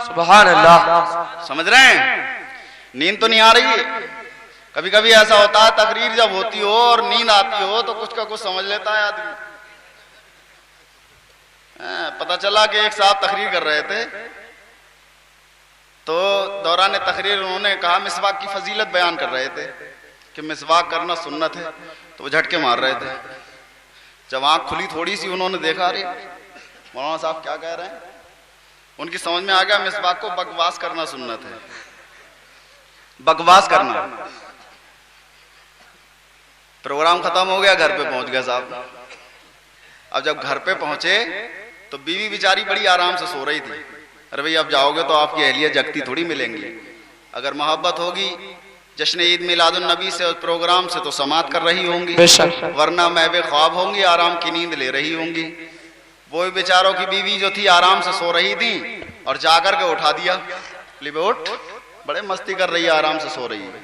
सुभान अल्लाह। समझ रहे हैं? नींद तो नहीं आ रही है? कभी कभी ऐसा होता है तकरीर जब होती हो और नींद आती हो तो कुछ का कुछ समझ लेता है आदमी। पता चला कि एक साहब तकरीर कर रहे थे تو دوران تقریر انہوں نے کہا، مسواک کی فضیلت بیان کر رہے تھے کہ مسواک کرنا سنت ہے، تو وہ جھٹکے مار رہے تھے. جب آنکھ کھلی تھوڑی سی، انہوں نے دیکھا ارے مولانا صاحب کیا کہہ رہے ہیں. ان کی سمجھ میں آ گیا مسواک کو بکواس کرنا سنت ہے، بکواس کرنا. پروگرام ختم ہو گیا، گھر پہ پہنچ گیا صاحب. اب جب گھر پہ پہنچے تو بیوی بیچاری بڑی آرام سے سو رہی تھی. ارے بھئی اب جاؤ گے تو آپ کی اہلیہ جگتی تھوڑی ملیں گی. اگر محبت ہوگی جشن عید میلاد النبی سے اور پروگرام سے تو سماعت کر رہی ہوں گی، ورنہ محو خواب ہوں گی، آرام کی نیند لے رہی ہوں گی. وہ بیچاروں کی بیوی جو تھی آرام سے سو رہی تھی اور جا کر کے اٹھا دیا. اٹھ، بڑے مستی کر رہی ہے، آرام سے سو رہی ہے.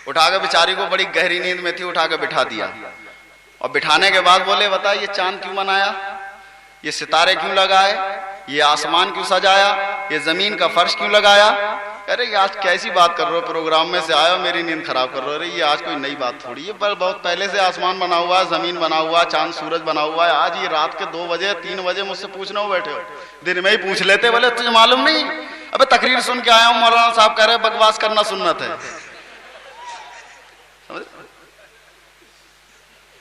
اٹھا کے بیچاری کو بڑی گہری نیند میں تھی، اٹھا کے بٹھا دیا. اور بٹھانے کے بعد بولے بتا یہ چاند کیوں بنایا، یہ ستارے کیوں لگائے، یہ آسمان کیوں سجایا، یہ زمین کا فرش کیوں لگایا. ارے یہ آج کیسی بات کر رہے ہو، پروگرام میں سے آئے ہو میری نیند خراب کر رہے ہو. یہ آج کوئی نئی بات تھوڑی ہے، بہت پہلے سے آسمان بنا ہوا ہے، زمین بنا ہوا ہے، چاند سورج بنا ہوا ہے. آج یہ رات کے 2 بجے 3 بجے مجھ سے پوچھنے ہو بیٹھے ہو، دن میں ہی پوچھ لیتے. بولے تجھے معلوم نہیں؟ ابے تقریر سن کے آیا ہوں، مولانا صاحب کہہ رہے بکواس کرنا سنت ہے.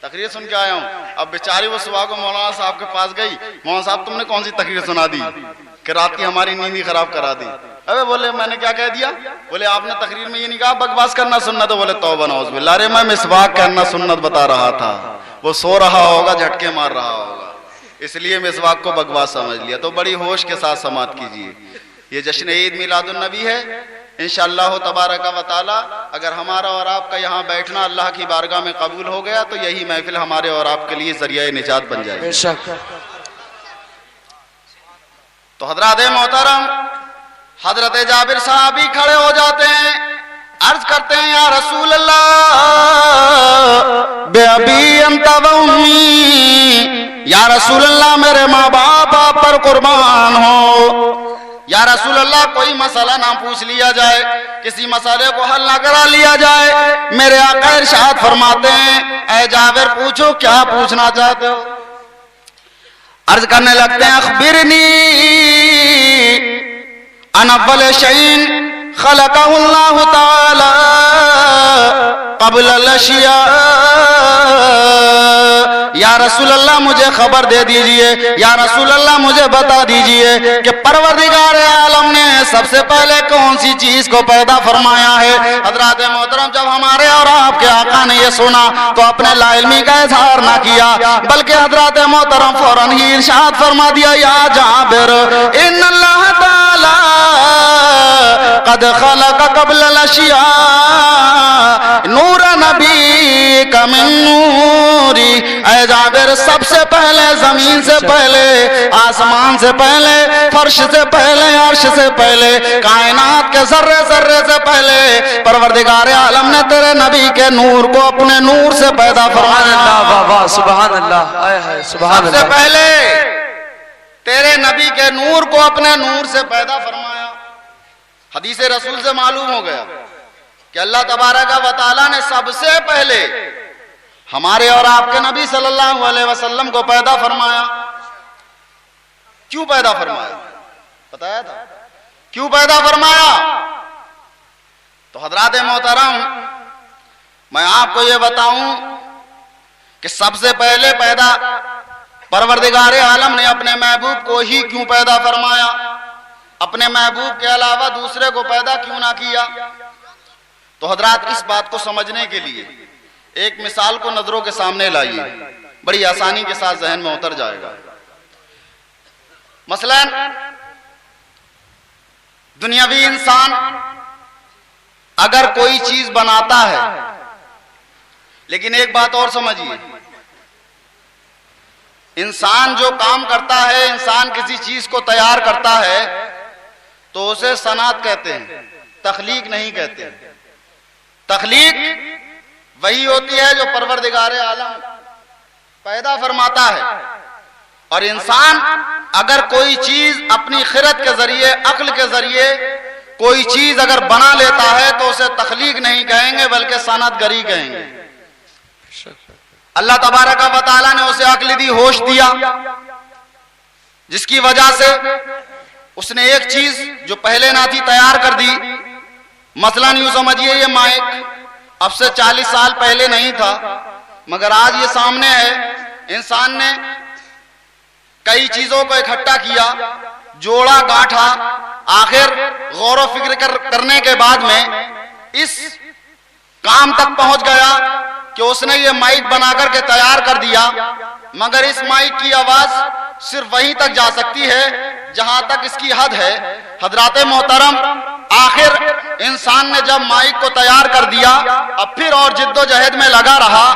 تقریر سن کے آیا ہوں. اب بیچاری وہ صبح کو مولانا صاحب کے پاس گئی، مولانا صاحب تم نے کون سی تقریر سنا دی کہ رات کی ہماری نیند ہی خراب کرا دی. ابے بولے میں نے کیا کہہ دیا؟ بولے آپ نے تقریر میں یہ نہیں کہا بکواس کرنا سنت ہے. بولے توبہ نعوذ باللہ، ارے میں مسواک کرنا سنت بتا رہا تھا. وہ سو رہا ہوگا، جھٹکے مار رہا ہوگا، اس لیے مسواک کو بکواس سمجھ لیا. تو بڑی ہوش کے ساتھ سماعت کیجیے. یہ جشن عید میلاد النبی ہے. انشاءاللہ تبارک و تعالی اگر ہمارا اور آپ کا یہاں بیٹھنا اللہ کی بارگاہ میں قبول ہو گیا تو یہی محفل ہمارے اور آپ کے لیے ذریعہ نجات بن جائے گی. تو حضرات محترم، حضرت جابر صحابی کھڑے ہو جاتے ہیں، عرض کرتے ہیں یا رسول اللہ بے ابی انت و امی، یا رسول اللہ میرے ماں باپ آپ پر قربان ہو. یا رسول اللہ کوئی مسئلہ نہ پوچھ لیا جائے، کسی مسئلے کو حل نہ کرا لیا جائے. میرے آقا ارشاد فرماتے ہیں اے جابر پوچھو کیا پوچھنا چاہتے ہو. عرض کرنے لگتے ہیں اخبرنی ان اول شیء خلقہ اللہ تعالی قبل الاشیاء. یا رسول اللہ مجھے خبر دے دیجئے، یا رسول اللہ مجھے بتا دیجئے کہ پروردگار عالم نے سب سے پہلے کون سی چیز کو پیدا فرمایا ہے. حضرات محترم جب ہمارے اور آپ کے آقا نے یہ سنا تو اپنے لا علمی کا اظہار نہ کیا، بلکہ حضرات محترم فوراً ہی ارشاد فرما دیا یا جابر ان اللہ تعالی قد خلق قبل الاشیاء نور نبی کا من نوری. اے جابر سب سے پہلے زمین سے پہلے، آسمان سے پہلے، فرش سے پہلے، عرش سے پہلے، کائنات کے ذرے ذرے سے پہلے پروردگار عالم نے تیرے نبی کے نور کو اپنے نور سے پیدا فرمایا. سبحان اللہ، سبحان اللہ. سب سے پہلے تیرے نبی کے نور کو اپنے نور سے پیدا فرمایا. حدیث رسول سے معلوم ہو گیا کہ اللہ تبارک و تعالیٰ نے سب سے پہلے ہمارے اور آپ کے نبی صلی اللہ علیہ وسلم کو پیدا فرمایا. کیوں پیدا فرمایا؟ بتایا تھا کیوں پیدا فرمایا. تو حضرات محترم میں آپ کو یہ بتاؤں کہ سب سے پہلے پیدا پروردگار عالم نے اپنے محبوب کو ہی کیوں پیدا فرمایا، اپنے محبوب کے علاوہ دوسرے کو پیدا کیوں نہ کیا. تو حضرات اس بات کو سمجھنے کے لیے ایک مثال کو نظروں کے سامنے لائیے، بڑی آسانی کے ساتھ ذہن میں اتر جائے گا. مثلا دنیاوی انسان اگر کوئی چیز بناتا ہے، لیکن ایک بات اور سمجھیے، انسان جو کام کرتا ہے، انسان کسی چیز کو تیار کرتا ہے تو اسے صنعت کہتے ہیں، تخلیق نہیں کہتے. تخلیق وہی ہوتی ہے جو پروردگار عالم پیدا فرماتا ہے، اور انسان اگر کوئی چیز اپنی خرد کے ذریعے، عقل کے ذریعے کوئی چیز اگر بنا لیتا ہے تو اسے تخلیق نہیں کہیں گے بلکہ صنعت گری کہیں گے. اللہ تبارک و تعالیٰ نے اسے عقل دی، ہوش دیا، جس کی وجہ سے اس نے ایک چیز جو پہلے نہ تھی تیار کر دی. مثلاً یوں سمجھیے یہ مائک اب سے 40 سال پہلے نہیں تھا مگر آج یہ سامنے ہے. انسان نے کئی چیزوں کو اکٹھا کیا, جوڑا گاٹھا, آخر غور و فکر کرنے کے بعد میں اس کام تک پہنچ گیا کہ اس نے یہ مائک بنا کر کے تیار کر دیا. مگر اس مائک کی آواز صرف وہیں تک جا سکتی ہے جہاں تک اس کی حد ہے. حضرات محترم, آخر انسان نے جب مائک کو تیار کر دیا اب پھر اور جد و جہد میں لگا رہا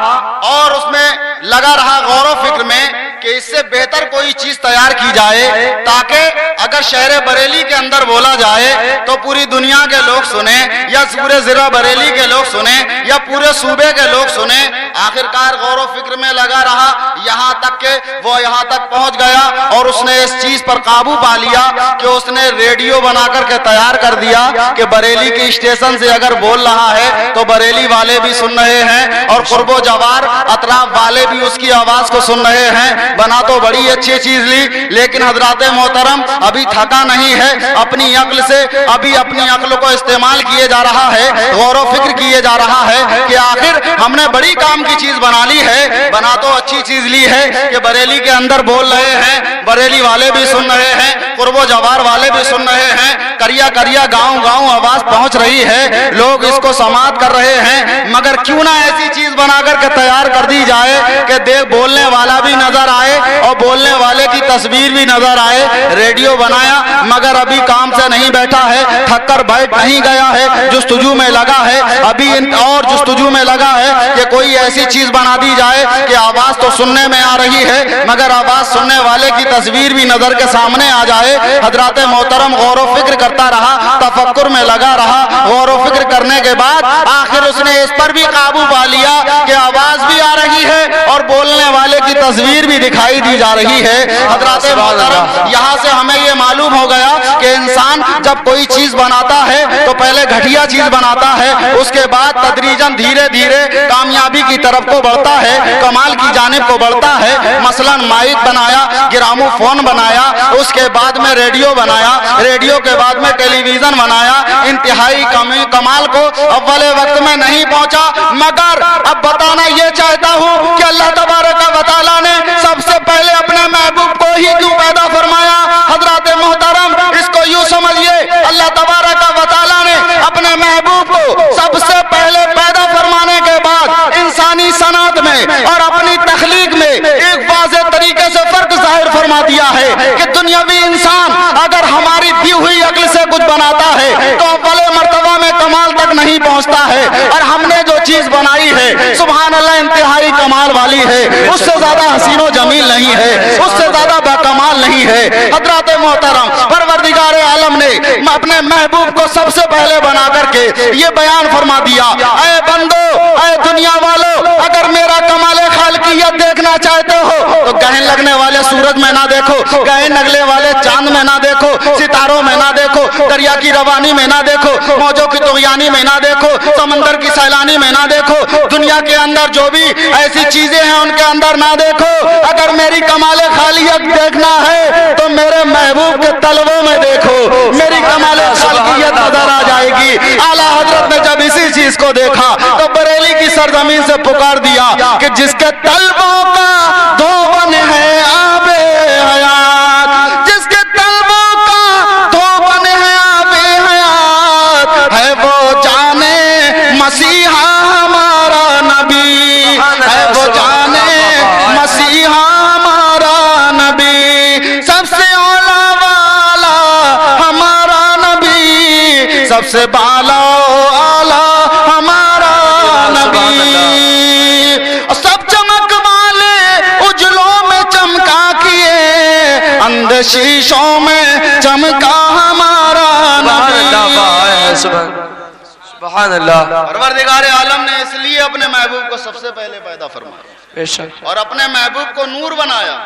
اور اس میں لگا رہا غور و فکر میں کہ اس سے بہتر کوئی چیز تیار کی جائے تاکہ اگر شہر بریلی کے اندر بولا جائے تو پوری دنیا کے لوگ سنیں یا پورے ضلع بریلی کے لوگ سنیں یا پورے صوبے کے لوگ سنیں. آخرکار غور و فکر میں لگا رہا یہاں تک کہ وہ یہاں تک پہنچ گیا اور اس نے اس چیز پر قابو پا لیا کہ اس نے ریڈیو بنا کر کے تیار کر دیا کہ بریلی کے اسٹیشن سے اگر بول رہا ہے تو بریلی والے بھی سن رہے ہیں اور قرب و جوار اطراف والے بھی اس کی آواز کو سن رہے ہیں. بنا تو بڑی اچھی چیز لی لیکن حضرات محترم ابھی تھکا نہیں ہے, اپنی عقل سے ابھی اپنی عقل کو استعمال کیے جا رہا ہے, غور و فکر کیے جا رہا ہے کہ آخر ہم نے بڑی کام کی چیز بنا لی ہے. بنا تو اچھی چیز لی ہے کہ بریلی کے اندر بول رہے ہیں, بریلی والے بھی سن رہے ہیں, قرب و جوار والے بھی سن رہے ہیں, کریا کریا گاؤں گاؤں آواز پہنچ رہی ہے, لوگ اس کو سماعت کر رہے ہیں. مگر کیوں نہ ایسی چیز بنا کر کے تیار کر دی جائے کہ دیکھ بولنے والا بھی نظر آئے اور بولنے والے کی تصویر بھی نظر آئے. ریڈیو بنایا مگر ابھی کام سے نہیں بیٹھا ہے, تھک کر بیٹھ نہیں گیا ہے, جستجو میں لگا ہے, ابھی اور جستجو میں لگا ہے کہ کوئی ایسی چیز بنا دی جائے کہ آواز تو سننے میں آ رہی ہے مگر آواز سننے والے کی تصویر بھی نظر کے سامنے آ جائے. حضرات محترم غور و فکر کرتا رہا, تفکر میں لگا رہا. غور و فکر کرنے کے بعد آخر اس نے اس پر بھی قابو پا لیا کہ آواز بھی آ رہی ہے اور بولنے والے کی تصویر بھی دکھائی دی جا رہی ہے. حضرات محترم یہاں سے ہمیں یہ معلوم ہو گیا کہ انسان جب کوئی چیز بناتا ہے تو پہلے گھٹیا چیز بناتا ہے, اس کے بعد تدریجاً دھیرے دھیرے کامیابی کی طرف کو بڑھتا ہے, کمال کی جانب کو بڑھتا ہے. مثلاً مائک بنایا, گرامو فون بنایا, اس کے بعد میں ریڈیو بنایا, ریڈیو کے بعد میں ٹیلی ویژن بنایا. انتہائی کمال کو اول وقت میں نہیں پہنچا مگر اب بتانا یہ چاہتا ہوں کہ اللہ تبارک و تعالیٰ نے سب سے پہلے اپنے محبوب کو ہی کیوں پیدا فرمایا. حضرات محترم اس کو یوں سمجھیے, اللہ تبارک و تعالیٰ نے اپنے محبوب کو سب سے پہلے پیدا فرمانے کے بعد انسانی صنعت میں اور اپنی تخلیق میں ایک واضح طریقے سے فرق ظاہر فرما دیا ہے کہ دنیاوی انسان اگر ہماری دی ہوئی عقل سے کچھ بناتا ہے تو اول مرتبہ میں کمال تک نہیں پہنچتا ہے, اور ہم نے جو چیز بنائی ہے سبحان اللہ انتہائی کمال والی ہے, اس سے زیادہ حسین و جمیل نہیں ہے, اس سے زیادہ باکمال نہیں ہے. حضرات محترم پروردگار عالم نے اپنے محبوب کو سب سے پہلے بنا کر کے یہ بیان فرما دیا, اے بندو, اے دنیا والو, اگر میرا کمال خالقیت دیکھنا چاہتے ہو تو گہن لگنے والے سورج میں نہ دیکھو, گہن لگنے والے چاند میں نہ دیکھو, ستاروں میں نہ دیکھو, دریا کی روانی میں نہ دیکھو, موجوں کی طغیانی میں نہ دیکھو, سمندر کی سیلانی میں نہ دیکھو, دنیا کے اندر جو بھی ایسی چیزیں ہیں ان کے اندر نہ دیکھو. اگر میری کمال خالقیت دیکھنا ہے تو میرے محبوب کے طلبوں میں دیکھو, میری کمال خالقیت نظر آ جائے گی. اعلیٰ حضرت نے جب اسی چیز کو دیکھا تو بریلی کی سرزمین سے پکار دیا کہ جس کے طلبوں کا دھوبن ہے آب حیات, جس کے طلبوں کا دھوبن ہے آب حیات, ہے وہ جانے مسیحا ہمارا نبی, ہے وہ جانے مسیحا ہمارا نبی, سب سے اولا والا ہمارا نبی, سب سے بالا اعلیٰ ہمارا نبی, سب چمک والے اجلوں میں چمکا کیے, اندھ شیشوں میں چمکا ہمارا نبی. سبحان اللہ. پروردگار عالم نے اس لیے اپنے محبوب کو سب سے پہلے پیدا فرمایا اور اپنے محبوب کو نور بنایا,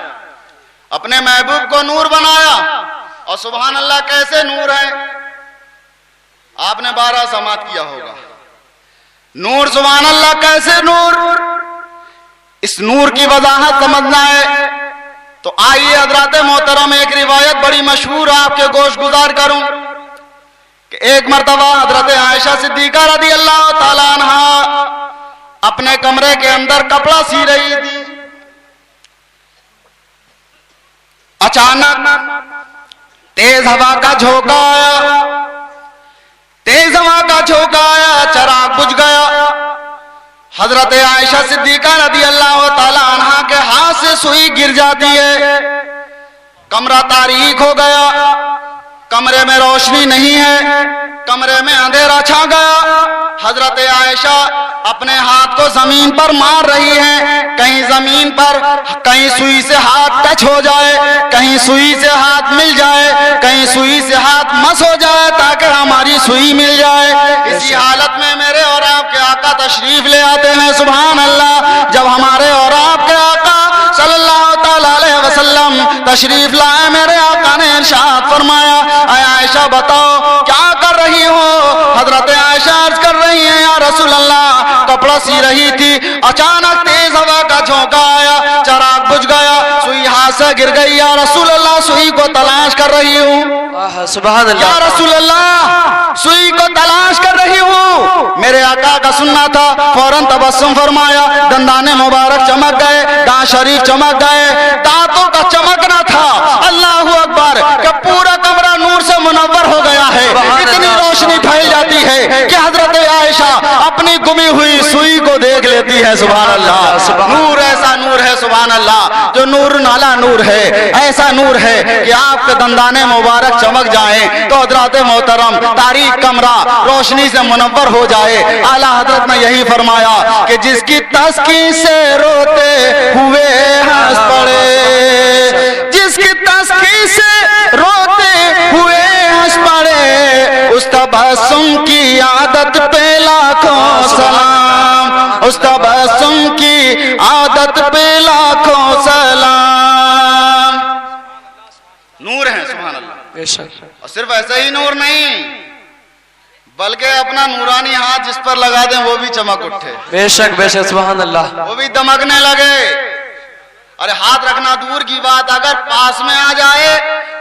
اپنے محبوب کو نور بنایا. اور سبحان اللہ کیسے نور ہے آپ نے 12 سماعت کیا ہوگا. نور سبحان اللہ کیسے نور, اس نور کی وضاحت سمجھنا ہے तो आइए हजरात मोहतरम एक रिवायत बड़ी मशहूर आपके गोश गुजार करूं कि एक मर्तबा हजरत आयशा सिद्दीका रदी अल्लाह ताला अन्हा अपने कमरे के अंदर कपड़ा सी रही थी। अचानक तेज हवा का झोंका आया, तेज हवा का झोंका आया, चराग बुझ गया। हजरत आयशा सिद्दीका रदी अल्लाह ताला अन्हा के हाथ से सुई गिर जाती है। कमरा तारीक हो गया, कमरे में रोशनी नहीं है, कमरे में अंधेरा छा गया। हजरत आयशा अपने हाथ को जमीन पर मार रही हैं, कहीं जमीन पर कहीं सुई से हाथ टच हो जाए, कहीं सुई से हाथ मिल जाए, कहीं सुई से हाथ मस हो जाए ताकि हमारी सुई मिल जाए। इसी हालत में मेरे और आपके आका तशरीफ ले आते हैं। सुभान अल्लाह। जब हमारे और आपके आका सल्लल्लाहु ताला अलैहि वसल्लम तशरीफ लाए, मेरे आका ने इरशाद फरमाया, आयशा बताओ क्या कर रही हो? हजरत आयशा अर्ज कर रही हैं, या रसूल अल्लाह कपड़ा सी रही थी, अचानक तेज हवा का झोंका आया, चराग बुझ गया, सुई हाथ से गिर गई। या रसूल अल्लाह सुई को तलाश कर रही हूँ। सुभान अल्लाह। या रसूल अल्लाह सुई को तलाश कर रही हूँ। मेरे आका का सुनना था, फौरन तबस्सुम फरमाया, दंदाने मुबारक चमक गए, दांत शरीफ चमक गए, दांतों का चमकना था। अल्लाह अकबर, कि पूरा कमरा नूर से मुनव्वर हो गया है। इतनी रोशनी फैल जाती है कि हजरत आयशा अपनी गुमी हुई सुई को देख लेती है। सुभान अल्लाह। नूर ऐसा नूर है सुभान अल्लाह, जो नूर नाला नूर है, ऐसा नूर है कि आपके दंदाने मुबारक चमक जाएं तो हजरत मोहतरम तारीक कमरा रोशनी से मुनव्वर हो जाए। आला हजरत ने यही फरमाया कि जिसकी तस्कीन से रोते हुए हंस पड़े, जिसकी तस्कीन से रोते हुए हंस पड़े, उस तबस्सुम की आदत पे लाखों सलाम, उस तबस्सुम की आदत पे लाखों सलाम। नूर है सुभान अल्लाह। बेशक। और सिर्फ ऐसा ही नूर नहीं, बल्कि अपना नूरानी हाथ जिस पर लगा दें वो भी चमक उठे। बेशक बेशक सुभान अल्लाह। वो भी दमकने लगे। अरे हाथ रखना दूर की बात, अगर पास में आ जाए,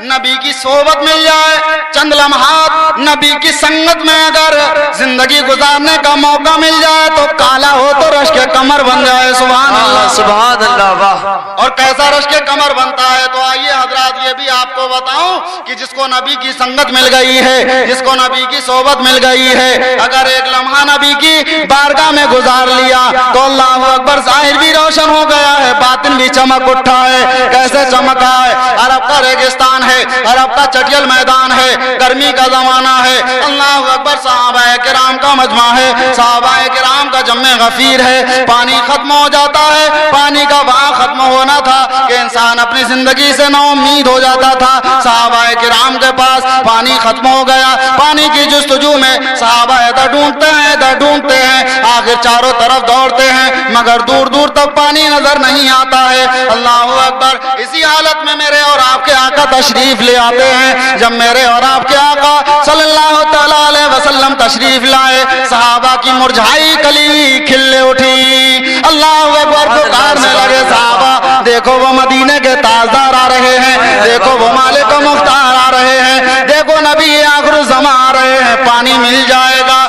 नबी की सोबत मिल जाए, चंद लम्हात नबी की संगत में अगर जिंदगी गुजारने का मौका मिल जाए तो काला हो तो रश के कमर बन जाए। सुभान अल्लाह। सुभान अल्लाह। वाह। और कैसा रश के कमर बनता है? तो आइए हजरात ये भी आपको बताऊं कि जिसको नबी की संगत मिल गई है, जिसको नबी की सोबत मिल गई है, अगर एक लम्हा नबी की बारगाह में गुजार लिया तो अल्लाह अकबर, जाहिर भी रोशन हो गया है, बातिन भी चमक उठा है। कैसे चमका है? अरब का रेगिस्तान है, अरब का चटियल मैदान है, गर्मी का जमाना है, अल्लाह अकबर, सहाबाए किराम का मजमा है, सहाबाए किराम का जम्मे गफीर है, पानी खत्म हो जाता है, पानी का वहां खत्म होना था कि इंसान अपनी जिंदगी से नाउम्मीद हो जाता था। सहाबाए किराम के पास पानी खत्म हो गया, पानी की जुस्तजू में सहाबा इधर ढूंढते हैं, इधर ढूंढते हैं, आखिर चारों तरफ दौड़ते हैं, मगर दूर दूर तक पानी नजर नहीं आता है। अल्लाह अकबर। इसी हालत में मेरे और आपके आका तशरीफ ले आते हैं। जब मेरे और आपके आका सल्लल्लाहु तआला अलैहि वसल्लम तशरीफ लाए, सहाबा की मुरझाई कली खिलने उठी। अल्लाह अकबर, पुकारने लगे, सहाबा देखो वो मदीने के ताजदार आ रहे हैं, देखो वो मालिक मुख्तार आ रहे हैं, देखो नबी आखिर ज़मा आ रहे हैं, पानी मिल जाएगा।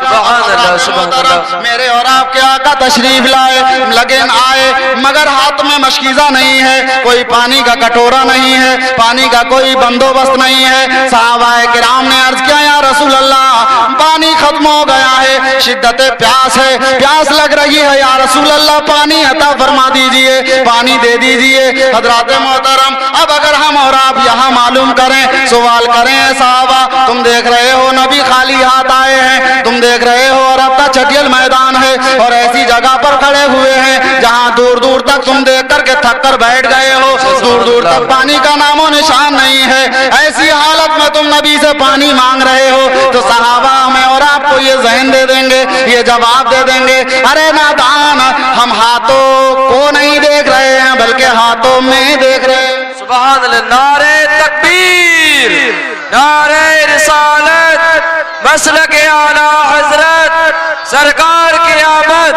मेरे और आपके आका तशरीफ लाए, लगन आए, मगर हाथ में मशकीज़ा नहीं है, कोई पानी का कटोरा नहीं है, पानी का कोई बंदोबस्त नहीं है। सहाबाए किराम ने अर्ज किया, या रसूल अल्लाह पानी खत्म हो गया है, शिद्दत प्यास है, प्यास लग रही है, या रसूल अल्लाह पानी अता फरमा दीजिए, पानी दे दीजिए। हजरात मोहतरम, अब अगर हम और आप यहाँ मालूम करें, सवाल करें, साहबा तुम देख रहे हो नबी खाली हाथ आए हैं, तुम देख रहे हो अरब का चटियल मैदान है और ऐसी जगह पर खड़े हुए हैं जहाँ दूर दूर तक तुम देख करके थक कर बैठ गए हो, दूर दूर तक पानी का नामो निशान नहीं है, ऐसी हालत में तुम नबी से पानी मांग रहे हो, तो सहाबा हमें और आपको ये ज़हन दे देंगे, ये जवाब दे देंगे, अरे नादान, हम हाथों को नहीं देख रहे हैं बल्कि हाथों में देख रहे हैं। सुभान अल्लाह। नारे तकबीर, नारे रिसालत, मसलक आला हजरत, सरकार की आमद,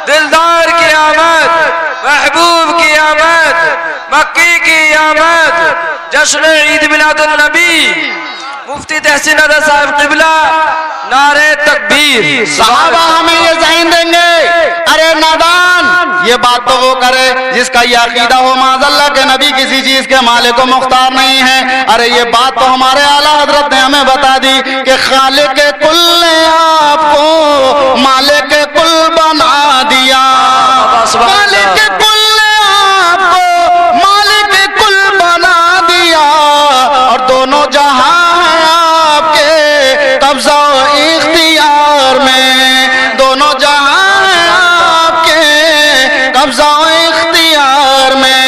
दिलदार की आमद, महबूब की आमद, मक्की की आमद, जश्न ईद मिलादुन नबी, मुफ्ती तहसीन अदा साहब क़िबला, नारे तकबीर। सहाबा हमें ये ज़हन देंगे, अरे नादान ये बात तो वो करे जिसका ये अकीदा हो माज़अल्लाह के नबी किसी चीज के मालिक को मुख्तार नहीं है। अरे ये बात तो हमारे आला हजरत ने हमें बता दी कि खालिक कुल ने आपको मालिक कुल बना दिया, मालिक कुल ने आपको मालिक कुल बना दिया, और दोनों जहां हैं आपके कब्जा इख्तियार में, दोनों जहां हैं आपके कब्जा इख्तियार में।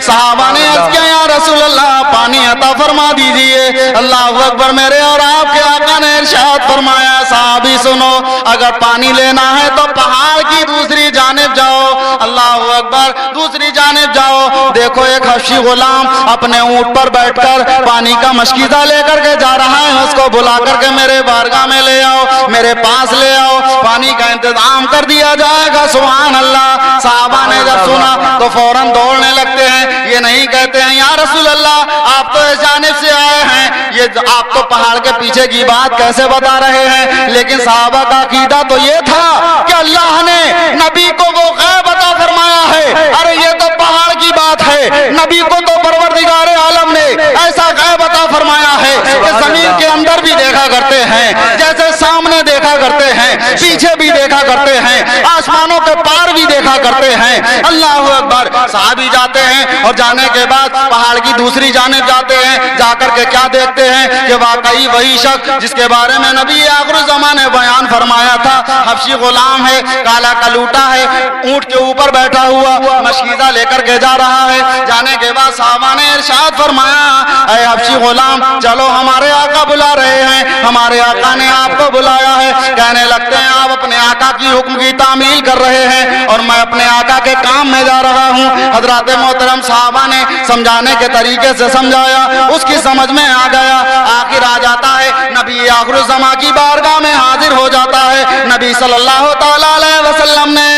सहाबा ने अर्ज़ किया या रसूल अल्लाह पानी अता फरमा दीजिए। अल्लाह अकबर, मेरे और आपके आका ने इरशाद फरमाया साहबी सुनो, अगर पानी लेना है तो पहाड़ की दूसरी जानिब जाओ। अल्लाह अकबर, दूसरी जानिब जाओ। देखो एक हबशी गुलाम अपने ऊंट पर बैठकर पानी का मशकीज़ा लेकर के जा रहा है, उसको बुला करके मेरे बारगाह में ले आओ, मेरे पास ले आओ, पानी का इंतजाम कर दिया जाएगा। सुभान अल्लाह। साहबा ने जब सुना तो फौरन दौड़ने लगते हैं, ये नहीं कहते हैं या रसूल अल्लाह आप तो इस जानिब से आए हैं, ये आप तो पहाड़ के पीछे की बात कैसे बता रहे हैं। लेकिन साहबा का अकीदा तो ये था कि अल्लाह ने नबी को वो गैब अता फरमाया है। अरे ये तो पहाड़ की बात है, नबी को तो परवरदिगार आलम ने ऐसा गैब अता फरमाया है कि जमीन के अंदर भी देखा करते हैं, जैसे सामने देखा करते हैं, पीछे भी देखा करते हैं, आसमानों के पार भी देखा करते हैं। अल्लाह अकबर। साहबी जाते हैं और जाने के बाद पहाड़ की दूसरी जानिब जाते हैं, जाकर के क्या देखते हैं कि वाकई वही शख्स जिसके बारे में नबी आखिर ज़माने ने बयान फरमाया था, हबशी गुलाम है, काला कलूटा है, ऊंट के ऊपर बैठा हुआ मशकीज़ा लेकर के जा रहा है। जाने के बाद साहबा ने इरशाद फरमाया ऐ हबशी गुलाम चलो हमारे आका बुला रहे हैं, हमारे आका ने आपको बुलाया है। कहने लगते हैं आप अपने आका की हुक्म की तामील कर रहे हैं और मैं अपने आका के काम में जा रहा हूँ। हजरत मोहतरम साहबा ने समझाने के तरीके से समझाया, उसकी समझ में आ गया। आखिर आ जाता है नबी आखिर ज़मा की बारगाह में हाजिर हो जाता है। नबी सल्लल्लाहु अलैहि वसल्लम ने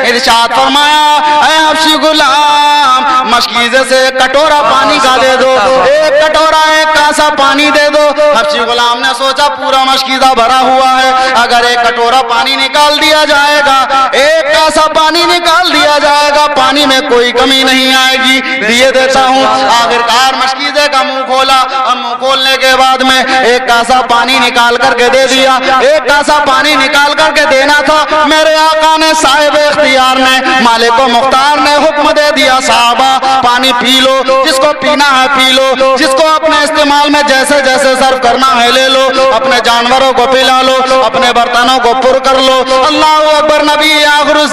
इरशाद फरमाया ऐ हबशी गुलाम मशकीज़े से एक कटोरा पानी का दे दो, एक कटोरा एक कासा पानी दे दो। हबशी गुलाम ने सोचा पूरा मशकीज़ा भरा हुआ है, अगर एक कटोरा पानी निकाल दिया जाएगा, एक कासा पानी निकाल दिया जाएगा, पानी में कोई कमी नहीं आएगी, दिए देता हूँ। आखिरकार मशकीज़े का मुंह खोला और मुंह खोलने के बाद में एक कासा पानी निकाल करके दे दिया। एक कासा पानी निकाल करके देना था, मेरे आका ने साहिब इख्तियार ने मालिक मुख्तार ने हुक्म दे दिया साहबा पानी पी लो, जिसको पीना है पी लो, जिसको अपने इस्तेमाल में जैसे जैसे सर्व करना है ले लो, अपने जानवरों को पिला लो, अपने बर्तनों को पुर कर लो। अल्लाह अकबर। नबी आखिरुज़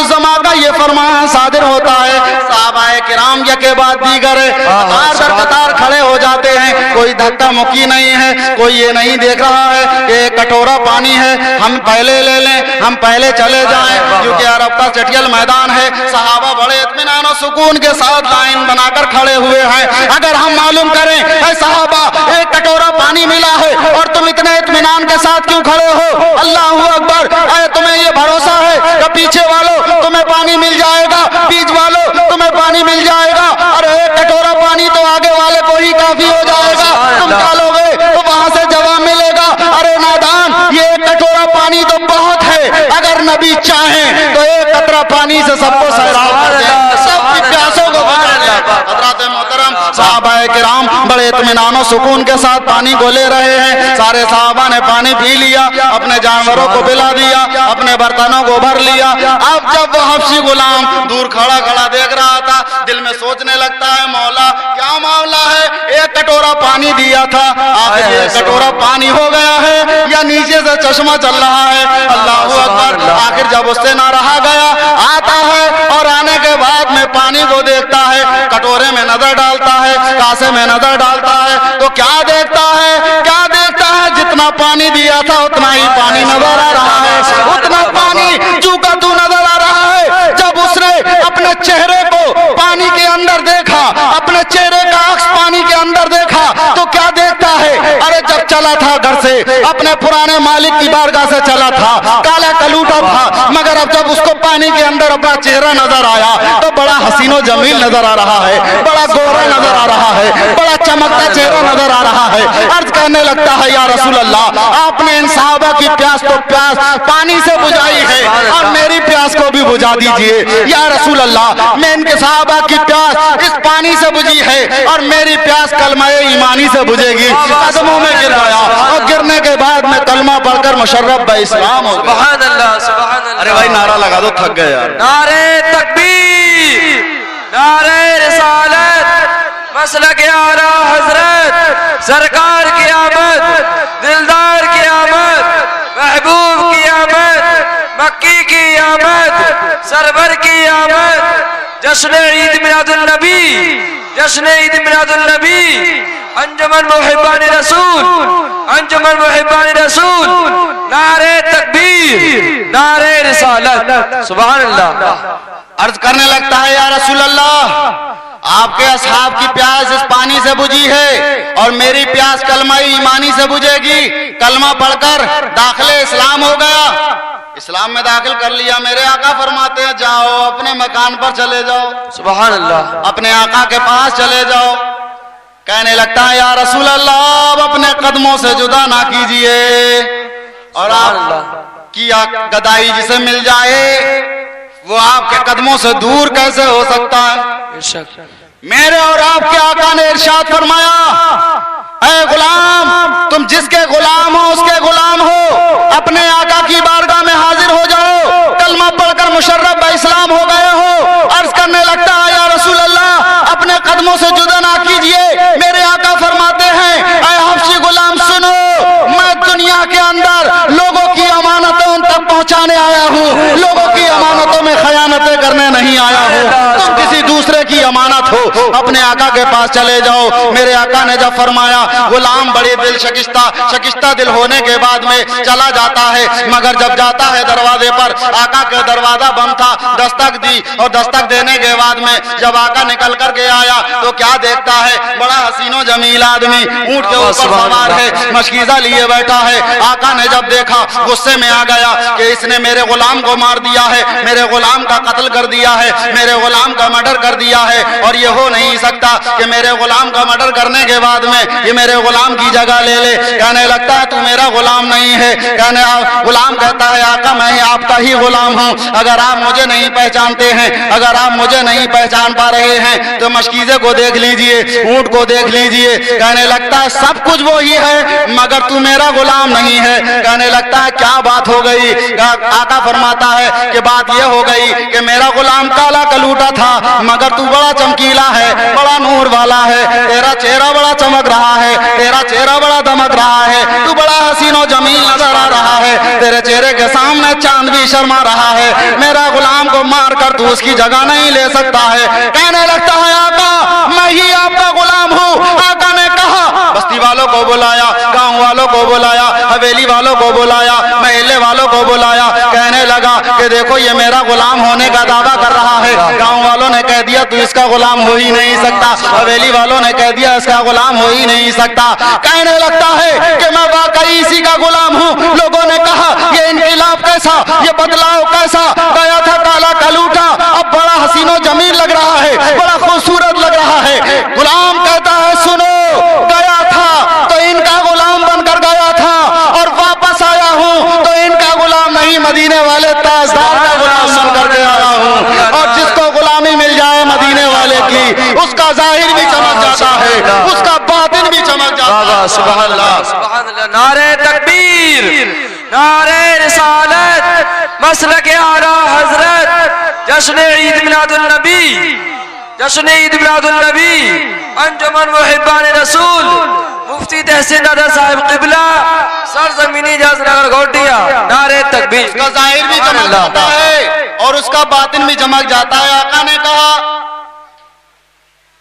ज़मा का ये फरमान सादिर होता है। सहाबाए किराम यके बाद दीगर कतार दर कतार खड़े हो जाते हैं, कोई धक्का मुक्की नहीं है, कोई ये नहीं देख रहा है कि एक कटोरा पानी है हम पहले ले लें, हम पहले चले जाएं, क्योंकि अरब का चटियल मैदान है। सहाबा बड़े इत्मीनान और सुकून के साथ लाइन बनाकर खड़े हुए हैं। अगर हम मालूम करें ऐ सहाबा एक कटोरा पानी मिला है और तुम इतने इत्मीनान के साथ क्यों खड़े हो? अल्लाह अकबर। तुम्हें ये भरोसा है कि पीछे वालों तुम्हें पानी मिल जाएगा, बीच वालों तुम्हें पानी मिल जाएगा, और एक कटोरा पानी तो आगे वाले को ही काफी हो जाएगा, तुम डालोगे तो वहां से जवाब मिलेगा। अरे नादान, ये एक कटोरा पानी तो बहुत है, अगर नबी चाहें तो एक कतरा पानी से सबको सैराब कर दें, सब प्यासों को बुझा दें। हज़रात मोहतरम सहाबाए किराम बड़े इत्मीनान और सुकून के साथ पानी को ले रहे हैं। सारे सहाबा ने पानी पी लिया, अपने जानवरों को पिला दिया, अपने बर्तनों को भर लिया। अब जब वो हबशी गुलाम दूर खड़ा खड़ा देख रहा था, दिल में सोचने लगता है मौला क्या मामला है, एक कटोरा पानी दिया था, आखिर एक कटोरा पानी हो गया है या नीचे से चश्मा चल रहा है। अल्लाह अकबर। आखिर जब उससे ना रहा गया, आता है और आने के बाद में पानी को देखता है, कटोरे में नजर डालता है, कासे में नजर डालता है, तो क्या देखता है जितना पानी दिया था उतना ही पानी नजर आ रहा है, उतना पानी चूका तू नजर आ रहा है। जब उसने अपने चेहरे को पानी के अंदर देखा, अपने चेहरे का अक्स पानी के अंदर देखा, तो क्या देखता है? अरे जब चला था घर से, अपने पुराने मालिक की बारगाह से चला था, काला कलूटा था, मगर अब जब उसको पानी के अंदर अपना चेहरा नजर आया तो बड़ा हसीनो जमील नजर आ रहा है, बड़ा गोरा नजर आ रहा है, बड़ा चमकता चेहरा नजर आ रहा है। अर्ज करने लगता है, या रसूल अल्लाह, आपने इन सहाबा की प्यास तो प्यास पानी से बुझाई है और मेरी प्यास को भी बुझा दीजिए। या रसूल अल्लाह, मैं इनके सहाबा की प्यास इस पानी से बुझी है और मेरी प्यास कलमाए ईमानी से बुझेगी। कदमों में गिर गया और गिरने के बाद में कलमा पढ़कर मुशर्रफ ब इस्लाम हो गया। सुभान अल्लाह, सुभान अल्लाह। अरे भाई नारा लगा दो, थक गए यार। नारे तकबीर, नारे रिसालत, मसलक आला हजरत, सरकार की आमद, दिलदार की आमद, महबूब की आमद, मक्की की आमद, सरवर की आमद, जश्न ईद मिलादुल नबी, जश्न ईद मिलादुल नबी, अंजुमन मुहिब्बान रसूल, अंजुमन मुहिब्बान रसूल, नारे तकबीर, नारे रिसालत, सुभान अल्लाह। अर्ज करने लगता है, या रसूल अल्लाह, आपके असहाब की प्यास इस पानी से बुझी है और मेरी प्यास कलमा ईमानी से बुझेगी। कलमा पढ़कर दाखिले इस्लाम हो गया, इस्लाम में दाखिल कर लिया। मेरे आका फरमाते हैं, जाओ अपने मकान पर चले जाओ, सुभान अल्लाह, अपने आका के पास चले जाओ। कहने लगता है, या रसूल अल्लाह, अब अपने कदमों से जुदा ना कीजिए और आप की गदाई जिसे मिल जाए वो आपके कदमों से दूर कैसे हो सकता है। मेरे और आपके आका ने इरशाद फरमाया, ऐ गुलाम, तुम जिसके गुलाम हो उसके गुलाम हो, अपने आका की बारगाह में हाजिर हो जाओ, कलमा पढ़कर मुशर्रफ ब इस्लाम हो गए हो। अर्ज करने लगता है, या रसूल अल्लाह, अपने कदमों से जुदा ना कीजिए। मेरे आका फरमाते हैं, ऐ हबशी गुलाम सुनो, मैं दुनिया के अंदर लोगों की अमानतों तक पहुंचाने आया हूँ, लोगों की अमानतों में खयानतें करने नहीं आया हूँ। तुम किसी दूसरे की अमानत हो, अपने आका के पास चले जाओ। मेरे आका ने जब फरमाया, गुलाम बड़ी दिल शकिस्ता दिल होने के बाद में चला जाता है, मगर जब जाता है दरवाजे पर, आका का दरवाजा बंद था, दस्तक दी और दस्तक देने के बाद में जब आका निकल कर के आया तो क्या देखता है, बड़ा हसीनो जमील आदमी ऊंट के ऊपर सवार है, मशकीजा लिए बैठा है। आका ने जब देखा गुस्से में आ गया कि इसने मेरे गुलाम को मार दिया है, मेरे गुलाम का कत्ल कर दिया है, मेरे गुलाम का मर्डर कर दिया है और ये हो नहीं सकता कि मेरे गुलाम का मर्डर करने के बाद में ये मेरे गुलाम की जगह ले ले। कहने लगता है, तू मेरा गुलाम नहीं है। गुलाम कहता है, आका मैं आपका ही गुलाम हूँ, अगर आप मुझे नहीं पहचानते हैं, अगर आप मुझे नहीं पहचान पा रहे हैं तो मशकीजे को देख लीजिए, ऊंट को देख लीजिए। कहने लगता है, सब कुछ वो ही है मगर तू मेरा गुलाम नहीं है। कहने लगता है, क्या बात हो गई। आका फरमाता है कि बात ये हो गई कि मेरा गुलाम काला कलूटा था मगर तू बड़ा चमकीला है, बड़ा नूर वाला है, तेरा चेहरा बड़ा चमक रहा है, तेरा चेहरा बड़ा दमक रहा है, तू बड़ा हसीनो जमील नजर आ रहा है, तेरे चेहरे के सामने चांद भी शर्मा रहा है। मेरा गुलाम को मार कर तू उसकी जगह नहीं ले सकता है। कहने लगता है, आका मैं ही आपका गुलाम हूँ। आका ने कहा, बस्ती वालों को बुलाया, गांव वालों को बुलाया, हवेली वालों को बुलाया, महल्ले वालों को बुलाया। कहने लगा कि देखो ये मेरा गुलाम होने का दावा कर रहा है। गांव वालों ने कह दिया तू इसका गुलाम हो ही नहीं सकता, हवेली वालों ने कह दिया इसका गुलाम हो ही नहीं सकता। कहने लगता है कि मैं वाकई इसी का गुलाम हूँ। लोगों ने कहा, ये इनकलाब कैसा, ये बदलाव कैसा, गया था काला कलूटा अब बड़ा हसीनो जमील लग रहा है, बड़ा खूबसूरत लग रहा है। गुलाम कहता है, सुनो, गया था तो इनका गुलाम बनकर गया था और वापस आया हूँ तो इनका गुलाम नहीं, मदीने वाले ताजदार का गुलाम बनकर के आया हूँ। और जिसको गुलामी मिल जाए मदीने वाले की, उसका जाहिर भी चमक जाता है, उसका बातिन भी चमक जाता है। सुभान अल्लाह, सुभान अल्लाह। नारे तकबीर, नारे रिसालत, मसलक आला हजरत, जश्न ईद मिलादुल नबी, जश्न ईद मिलादुल नबी, अंजुमन मुहिब्बान रसूल, मुफ्ती तहसीन दादा साहब किबला, सरजमीनी जहाजनगर घोटिया। नारे तकबीर। उसका जाहिर भी चमक जाता है और उसका बातिन भी चमक जाता है। आका ने कहा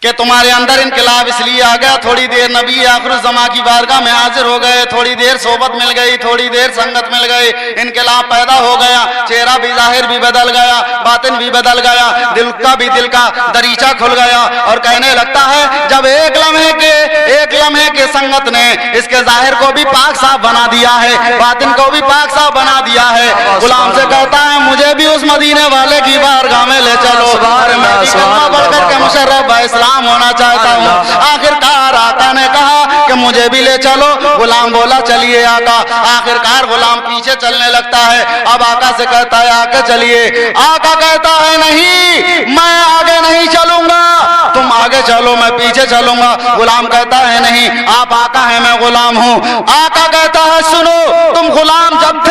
कि तुम्हारे अंदर इनकलाब इसलिए आ गया, थोड़ी देर नबी आखिरुज़्ज़मा की बारगाह में हाजिर हो गए, थोड़ी देर सोबत मिल गई, थोड़ी देर संगत मिल गई, इनकलाब पैदा हो गया, चेहरा भी जाहिर भी बदल गया, बातिन भी बदल गया, दिल का दरीचा खुल गया। और कहने लगता है, जब एक लम्हे के संगत ने इसके जाहिर को भी पाक साफ बना दिया है, बातिन को भी पाक साफ बना दिया है। गुलाम से कहता है मुझे भी उस मदीने वाले की बारगाह में ले चलो, मैं भी कलमा पढ़कर के मुशर्रफ व इस्लाम होना चाहता हूँ। आखिरकार आका ने कहा कि मुझे भी ले चलो। गुलाम बोला चलिए आका। आखिरकार गुलाम पीछे चलने लगता है। अब आका से कहता है आके चलिए। आका कहता है नहीं, मैं आगे नहीं चलूंगा, तुम आगे चलो मैं पीछे चलूंगा। गुलाम कहता है नहीं, आप आका हैं मैं गुलाम हूँ। आका कहता है सुनो, तुम गुलाम जब थे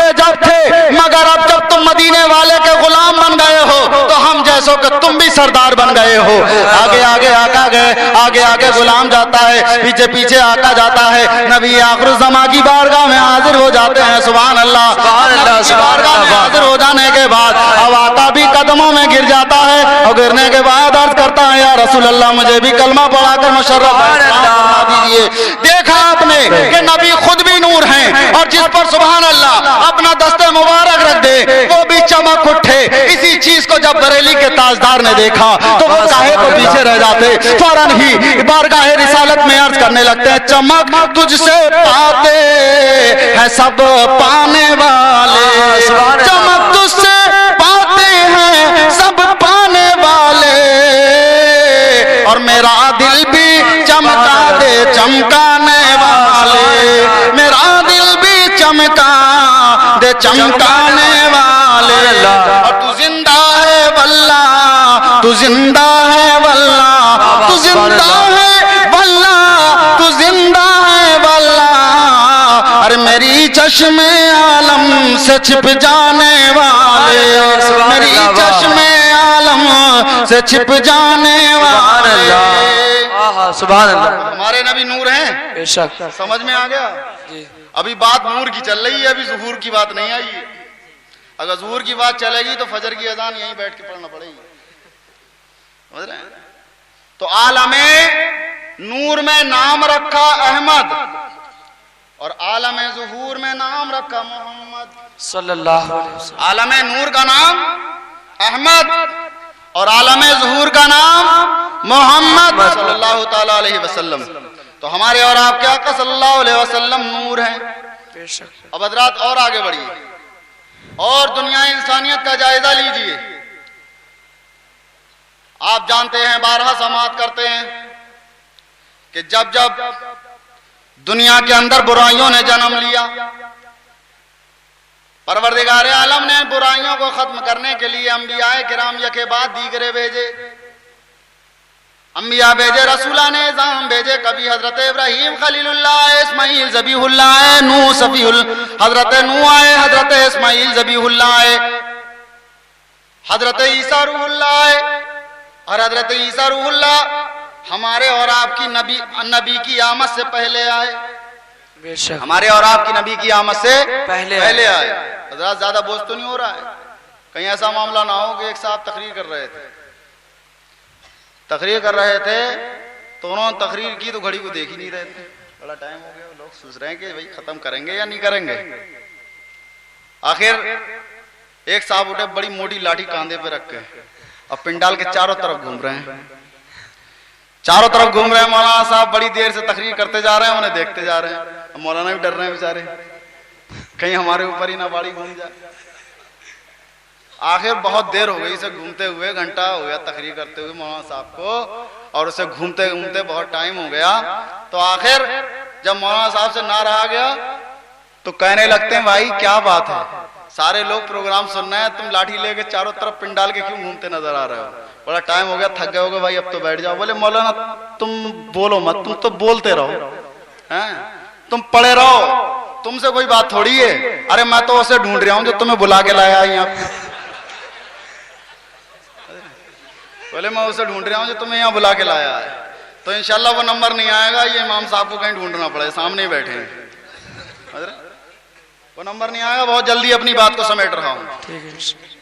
मगर अब जब तुम मदीने वाले के गुलाम बन गए हो तो हम जैसों के तुम भी सरदार बन गए हो। आगे आगे आका गए, आगे आगे गुलाम जाता है, पीछे पीछे आका जाता है। नबी आखिर ज़मा की बारगाह में हाजिर हो जाते हैं। सुभान अल्लाह। बारगाह में हाजिर हो जाने के बाद अब आका भी कदमों में गिर जाता है और गिरने के बाद अर्ज करता है या रसूल अल्लाह मुझे भी कलमा पढ़ाकर मुशर्रफ बना दीजिए। देखा आपने कि नबी खुद भी नूर हैं और जिस पर सुभान अल्लाह अपना दस्ते मुबारक रख दे वो भी चमक उठे। इसी चीज को जब बरेली के ताजदार ने देखा तो वो काहे को पीछे रह जाते, फौरन ही बारगाह रिसालत में अर्ज करने लगते हैं चमक तुझसे पाते हैं सब पाने वाले, चमक तुझसे पाते हैं सब पाने वाले, और मेरा दिल भी चमका दे चमकाने वाले, मेरा दिल भी चमका दे चमकाने वाले। और तू जिंदा है वल्लाह, तू जिंदा है वल्लाह, तू जिंदा है वल्लाह, तू जिंदा है वल्लाह, अरे मेरी चश्मे आलम से छिप जाने वाले, मेरी चश्मे आलम से छिप जाने वाले। सुभान अल्लाह। हमारे नबी नूर हैं, बेशक। समझ में आ गया? अभी बात नूर की चल रही है, अभी ज़ुहूर की बात नहीं आई है। अगर ज़ुहूर की बात चलेगी तो फजर की अजान यहीं बैठ के पढ़ना पड़ेगी, समझ रहे हैं? तो आलमे नूर में नाम रखा अहमद और आलमे ज़ुहूर में नाम रखा मोहम्मद सल्लल्लाहु अलैहि वसल्लम। आलमे नूर का नाम अहमद और आलमे ज़ुहूर का नाम मोहम्मद सल्लल्लाहु ताला अलैहि वसल्लम। तो हमारे और आपके आका सल्लल्लाहु अलैहि वसल्लम नूर हैं। अब हज़रात और आगे बढ़िए और दुनिया इंसानियत का जायजा लीजिए। आप जानते हैं, बारहा समाअत करते हैं कि जब जब दुनिया के अंदर बुराइयों ने जन्म लिया, परवरदिगार आलम ने बुराइयों को खत्म करने के लिए अंबियाए किराम के बाद दीगरे भेजे। अंबिया भेजे, रसूला ने इज़ाम भेजे। कभी हजरत इब्राहीम खलीलुल्लाह, इस्माइल ज़बीहुल्लाह, नूह सफीउल, हजरत नूह आए, हजरत इस्माइल ज़बीहुल्लाह आए, हजरत ईसा रूहुल्लाह आए, और हजरत ईसा रूहुल्लाह हमारे और आपकी नबी की आमद से पहले आए। हमारे और आपकी नबी की आमद से पहले आए। हजरत ज्यादा बोझ तो नहीं हो रहा है? कहीं ऐसा मामला ना हो कि एक साहब तकरीर कर रहे थे तो उन्होंने तकरीर की तो घड़ी को देख ही नहीं रहे थे। बड़ा टाइम हो गया, लोग सोच रहे हैं कि भाई खत्म करेंगे या नहीं करेंगे। आखिर एक साहब उठे, बड़ी मोटी लाठी कांधे पे रख के अब पिंडाल के चारों तरफ घूम रहे हैं, चारों तरफ घूम रहे हैं। मौलाना साहब बड़ी देर से तकरीर करते जा रहे हैं, उन्हें देखते जा रहे हैं। मौलाना भी डर रहे हैं बेचारे, कहीं हमारे ऊपर ही ना बाड़ी घूम जाए। आखिर बहुत देर हो गई इसे घूमते हुए, घंटा हो गया तकरीर करते हुए मौलाना साहब को, और उसे घूमते घूमते बहुत टाइम हो गया। तो आखिर जब मौलाना साहब से ना रहा गया तो कहने लगते हैं भाई क्या बात है, सारे लोग प्रोग्राम सुन रहे हैं, तुम लाठी लेके चारों तरफ पिंडाल के क्यों घूमते नजर आ रहे हो? बड़ा टाइम हो गया, थक गए होगे भाई, अब तो बैठ जाओ। बोले मौलाना तुम बोलो मत, तुम तो बोलते रहो, हैं तुम पड़े रहो, तुमसे कोई बात थोड़ी है। अरे मैं तो उसे ढूंढ रहा हूं जो तुम्हें बुला के लाया यहाँ पे। बोले मैं उसे ढूंढ रहा हूँ जो तुम्हें यहाँ बुला के लाया है। तो इंशाल्लाह वो नंबर नहीं आएगा, ये इमाम साहब को कहीं ढूंढना पड़े, सामने ही बैठे हैं। वो नंबर नहीं आएगा, बहुत जल्दी अपनी बात को समेट रहा हूँ।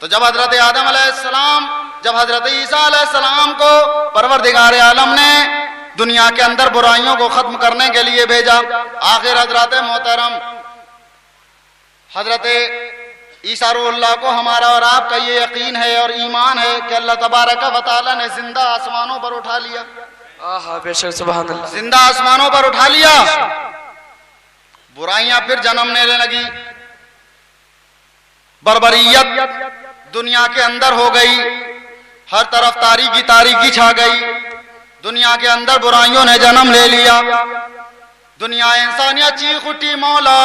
तो जब हजरत आदम अलैहिस्सलाम, जब हजरत ईसा अलैहिस्सलाम को परवरदिगार आलम ने दुनिया के अंदर बुराइयों को खत्म करने के लिए भेजा, आखिर हजरत मोहतरम हजरत ईसा रूहुल्लाह को हमारा और आपका ये यकीन है और ईमान है कि अल्लाह तबारक व तआला ने जिंदा आसमानों पर उठा लिया। आहा बेशक सुभान अल्लाह। जिंदा आसमानों पर उठा लिया, बुराइयां फिर जन्म लेने लगी, बर्बरियत दुनिया के अंदर हो गई, हर तरफ तारीकी तारीकी छा गई, दुनिया के अंदर बुराइयों ने जन्म ले लिया। दुनिया इंसानियत चीख उठी, मौला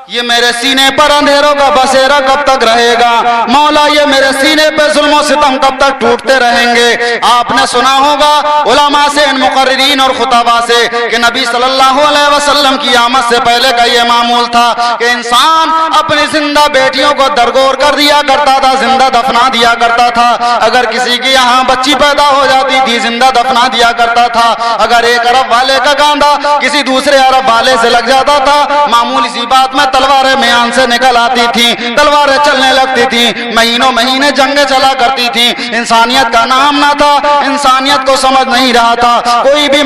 ये मेरे सीने पर अंधेरों का बसेरा कब तक रहेगा, मौला ये मेरे सीने पे जुल्म सितम कब तक टूटते रहेंगे। आपने सुना होगा उलमा से, मुकर्रिरीन और खुतबा से कि नबी सल्लल्लाहु अलैहि वसल्लम की आमद से पहले का ये मामूल था कि इंसान अपनी जिंदा बेटियों को दरगोर कर दिया करता था, जिंदा दफना दिया करता था। अगर किसी की यहाँ बच्ची पैदा हो जाती थी, जिंदा दफना दिया करता था। अगर एक अरब वाले का गांधा किसी दूसरे अरब वाले से लग जाता था, मामूली सी बात में तलवारें म्यान से निकल आती थी, तलवारें चलने लगती थी, महीनों महीने जंगें चला करती थी। इंसानियत का नाम ना था, इंसानियत को समझ नहीं रहा था, कोई भी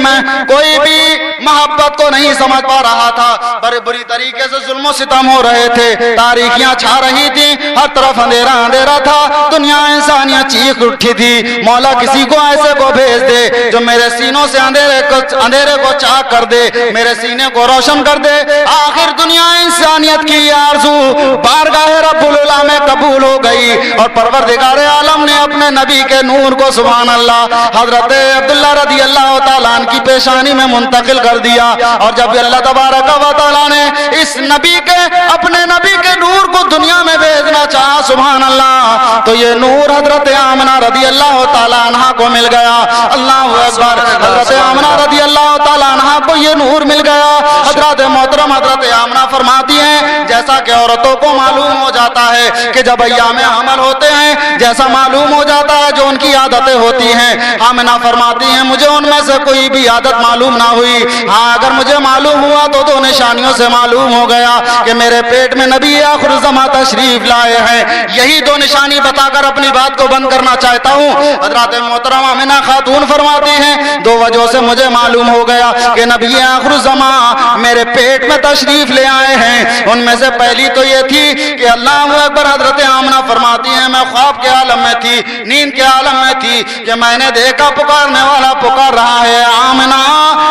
मोहब्बत को नहीं समझ पा रहा था। बड़े बुरी तरीके से जुल्म सितम हो रहे थे, तारीखियां छा रही थी, हर तरफ अंधेरा अंधेरा था, दुनिया इंसानियत चीख उठी थी, मौला किसी को ऐसे को भेज दे जो मेरे सीनों से अंधेरे को चाक कर दे, मेरे सीने को रोशन कर दे। आखिर दुनिया इंसानियत की आरज़ू बारगाह रब्बुल उला में कबूल हो गई और परवरदिगार आलम ने अपने नबी के नूर को सुभान अल्लाह हजरत अब्दुल्ला रज़ी अल्लाह तआला अन्हु की पेशानी में मुंतकिल कर दिया। और जब अल्लाह तबारक व तआला ने इस नबी के, अपने नबी के नूर को दुनिया में भेजना चाहा सुभान अल्लाह, तो ये नूर हजरत आमना रज़ी अल्लाह तआला अन्हा को मिल गया। अल्लाहु अकबर। हजरत आमना रज़ी अल्लाह तआला अन्हा को ये नूर मिल गया। हजरत मोहतरम हजरत आमना फरमाती हैं, जैसा कि औरतों को मालूम हो जाता है कि जब अय्याम हमल होते हैं, जैसा मालूम हो जाता है जो उनकी आदतें होती हैं, आमना फरमाती हैं मुझे उनमें से कोई भी आदत मालूम ना हुई। हाँ, अगर मुझे मालूम हुआ तो दो निशानियों से मालूम हो गया कि मेरे पेट में नबी आखिर ज़मा तशरीफ लाए हैं। यही दो निशानी बताकर अपनी बात को बंद करना चाहता हूँ। हजरत मोहतरम आमिना खातून फरमाती हैं, दो वजहों से मुझे मालूम हो गया कि नबी आखिर ज़मा मेरे पेट में तशरीफ ले आए हैं। उनमें से पहली तो ये थी कि अल्लाह अकबर। हजरत आमना फरमाती हैं, मैं ख्वाब के आलम में थी, नींद के आलम में थी कि मैंने देखा पुकारने वाला पुकार रहा है, आमना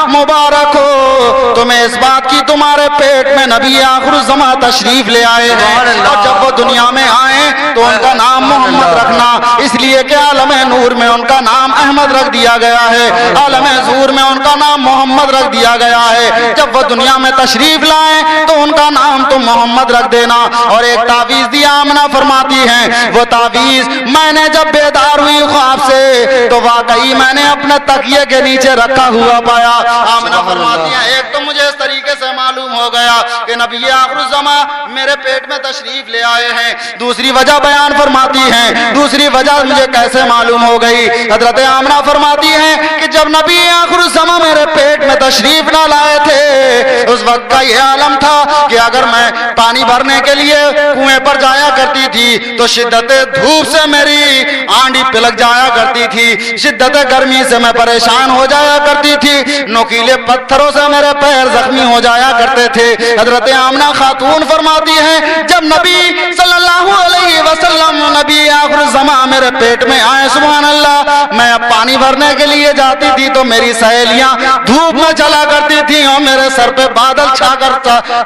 मुबारक हो तुम्हें इस बात की तुम्हारे पेट में नबी आखिर ज़मा तशरीफ ले आए हैं। और जब वो दुनिया में आए तो उनका नाम मोहम्मद रखना, इसलिए कि आलम नूर में उनका नाम अहमद रख दिया गया है, आलम ज़ूर में उनका नाम मोहम्मद रख दिया गया है। जब वो दुनिया में तशरीफ लाए तो उनका नाम तुम मोहम्मद रख देना। और एक तावीज़ दिया, आमना फरमाती हैं, वो तावीज़ मैंने जब बेदार हुई ख्वाब से तो वाकई मैंने अपने तकिए के नीचे रखा हुआ पाया। आमना फरमाती हैं, एक तो मुझे इस तरीके से मालूम हो गया कि नबी आखिर ज़मा मेरे पेट में तशरीफ ले आए हैं। दूसरी वजह बयान फरमाती हैं, दूसरी वजह मुझे कैसे मालूम हो गई। हजरत आमना फरमाती हैं कि जब नबी आखिर ज़मा मेरे पेट में तशरीफ ना लाए थे, उस वक्त का यह आलम था कि अगर मैं पानी भरने के लिए कुएं पर जाया करती थी तो शिद्दत धूप से मेरी आंधी पिलक जाया करती थी, शिद्दत गर्मी से मैं परेशान हो जाया करती थी, नुकीले पत्थरों से मेरे पैर जख्मी हो जाया करते थे। हजरत आमना खातून फरमाती हैं, जब नबी सल्लल्लाहु अलैहि वसल्लम नबी आखिर ज़मा मेरे पेट में आए सुभान अल्लाह, मैं अब पानी भरने के लिए जाती थी तो मेरी सहेलियां धूप में चला करती थी और मेरे सर पे बादल छा कर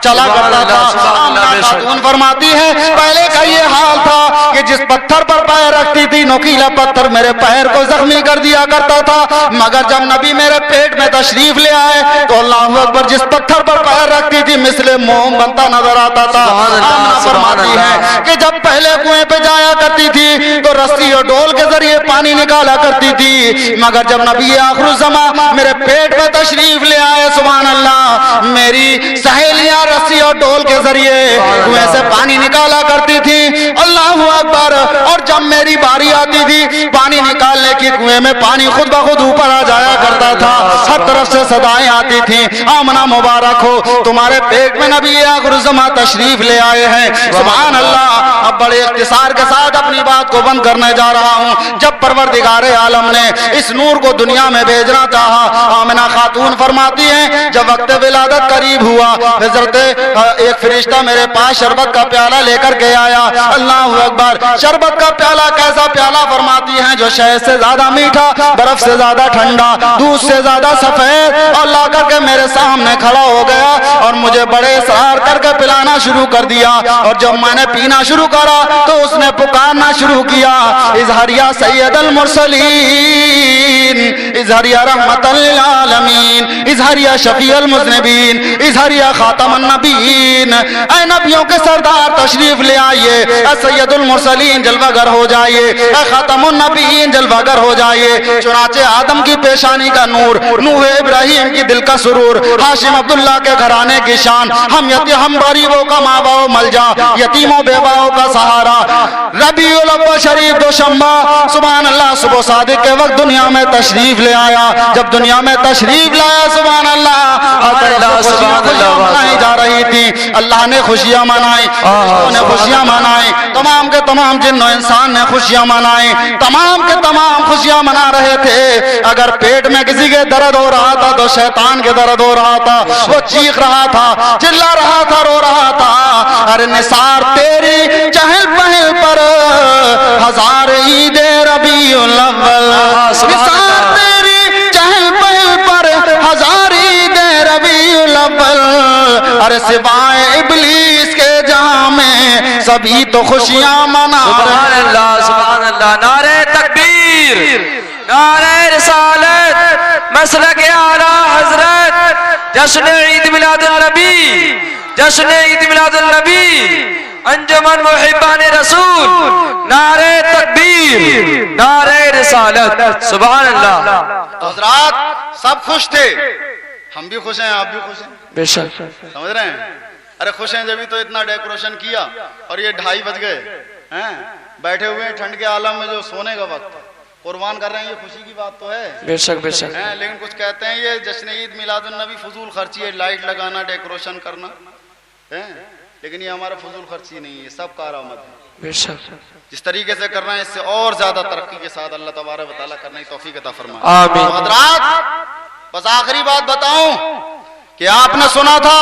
चला करता था। आमना खातून फरमाती है, पहले का ये हाल था कि जिस पत्थर पर पैर रखती थी नुकीला पत्थर मेरे पैर को जख्मी कर दिया करता था, मगर जब नबी मेरे पेट में तशरीफ ले आए तो अल्लाह अकबर जिस पत्थर पर पैर रखती थी मिसले मोम बनता नजर आता था। आमना फरमाती है कि जब पहले कुएं पे जाया करती थी तो रस्सी और डोल के जरिए पानी निकाला करती थी, मगर जब नबी आखिर ज़मा मेरे पेट में तशरीफ ले आए सुभान अल्लाह, मेरी सहेलियां रस्सी और डोल के जरिए कुएं से पानी निकाला करती थी। अल्लाह अकबर। और जब मेरी बारी आती थी पानी निकालने की, कुएं में पानी खुद ब खुद ऊपर आ जाया करता था, हर तरफ से सदाएं आती थी, आमना मुबारक हो तुम्हारे पेट में नबी आखिर ज़मा तशरीफ ले आए हैं सुभान अल्लाह। अब बड़े इख्तिसार के साथ अपनी बात को बंद करने जा रहा हूँ। जब परवरदिगार आलम ने इस नूर को दुनिया में भेजना चाहा, आमना खातून फरमाती हैं, जब वक्त विलादत करीब हुआ, हजरत एक फरिश्ता मेरे पास शरबत का प्याला लेकर के आया। अल्लाह अकबर। शरबत का प्याला कैसा प्याला फरमाती हैं, जो शहद से ज्यादा ज्यादा मीठा, बर्फ से ज्यादा ठंडा, दूध से ज्यादा सफेद, और ला करके मेरे सामने खड़ा हो गया और मुझे बड़े इसरार करके पिलाना शुरू कर दिया। और जब मैंने पीना शुरू करा तो उसने पुकारना शुरू किया, इज़हरिया सैयदुल मुरसलीन, इज़हरिया रहमतल लिल आलमीन, इज़हरिया शफीउल मुज़निबीन, इज़हरिया खातमुन नबीन। ऐ नबियों के सरदार तशरीफ ले आइए, ऐ सैयदुल मुरसलीन जलवागर हो जाइए, ऐ खातमुन नबीन जलवागर हो जाइए। चुनाचे आदम की पेशानी का नूर, नूह इब्राहिम की दिल का सुरूर, हाशिम अब्दुल्ला के घराने की शान, हम गरीबों का माँ बाप मलजा, यतीमों बेवाओं का सहारा। रबीउल अव्वल शरीफ दोशंबा, सुभान अल्लाह, सुबह सादिक के वक्त दुनिया में तशरीफ ले आया। जब दुनिया में तशरीफ लाया, सुभान अल्लाह, मनाई जा रही थी। अल्लाह ने खुशियां मनाई, ने खुशियां मनाई, तमाम के तमाम जिन्नो इंसान ने खुशियां मनाई, तमाम के तमाम खुशियां मना रहे थे। अगर पेट में किसी के दर्द हो रहा था तो शैतान के दर्द हो रहा था, वो चीख रहा था, चिल्ला रहा था, रो रहा था। अरे निसार तेरी चहल पहल पर हजार ईद रबीउल अव्वल, निसार तेरी चहल पहल पर हजार ईद रबीउल अव्वल। अरे सिवाय इब्लीस के जहां में सभी तो खुशियां मना रहे। सुभान अल्लाह, सुभान अल्लाह, नारे तकबीर, नारे रिसालत, मसलक आला हजरत, जश्न ईद मिलादुन नबी, जश्न ईद मिलादुन नबी, अंजुमन मुहिब्बाने रसूल, नारे तकबीर, नारे रिसालत, सुभान अल्लाह। हजरात सब खुश थे, हम भी खुश हैं, आप भी खुश हैं, बेशक, समझ रहे हैं। अरे खुश हैं जब तो इतना डेकोरेशन किया और ये 2:30 बज गए हैं, बैठे हुए हैं ठंड के आलम में, जो सोने का वक्त है, कुर्बान कर रहे हैं, ये खुशी की बात तो है, बेशक बेशक। लेकिन कुछ कहते हैं ये जश्न ईद मिलादुन नबी फजूल खर्ची है, लाइट लगाना, डेकोरेशन करना है, लेकिन ये हमारा फजूल खर्ची नहीं है, सब कारआमद है। बेशक, जिस तरीके से करना है इससे और ज्यादा तरक्की के साथ अल्लाह तबारक व तआला करने की तौफीक अता फरमाए। आमीन। हज़रात बस आखिरी बात बताऊं कि आपने सुना था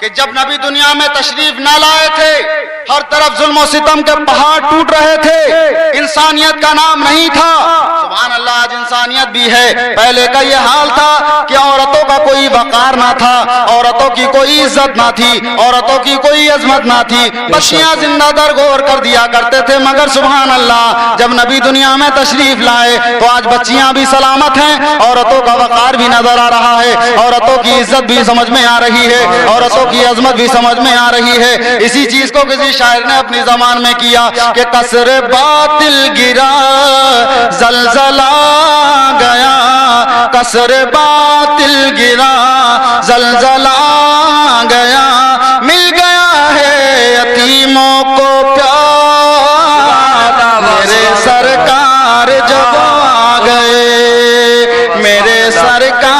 कि जब नबी दुनिया में तशरीफ न लाए थे, हर तरफ जुल्म और सितम के पहाड़ टूट रहे थे, इंसानियत का नाम नहीं था। सुभान अल्लाह, आज इंसानियत भी है। पहले का यह हाल था कि औरतों का कोई वकार ना था, औरतों की कोई इज्जत ना थी, औरतों की कोई अजमत ना थी, बच्चियां जिंदा दरगोर कर दिया करते थे। मगर सुभान अल्लाह, जब नबी दुनिया में तशरीफ लाए तो आज बच्चियां भी सलामत हैं, औरतों का वकार भी नजर आ रहा है, औरतों की इज्जत भी समझ में आ रही है, औरतों की अजमत भी समझ में आ रही है। इसी चीज को किसी शायर ने अपनी जबान में किया कि कसरे बातिल गिरा, जलजला गया, कसरे बातिल गिरा, जलजला गया, मिल गया है यतीमों को प्यार, मेरे सरकार जब आ गए, मेरे सरकार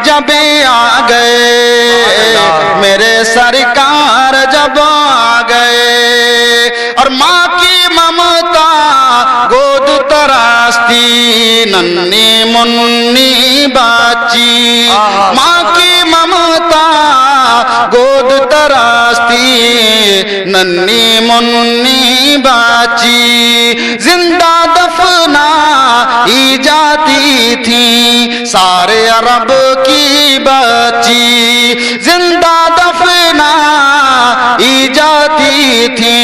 जब आ गए, मेरे सरकार जब आ गए। और माँ की ममता गोद तरास्ती, नन्ही मुन्नी बाची, माँ की ममता गोद तरास्ती, नन्ही मुन्नी बाची, जिंदा दफना ही जाती थी सारे अरब की बच्ची, जिंदा दफना ही जाती थी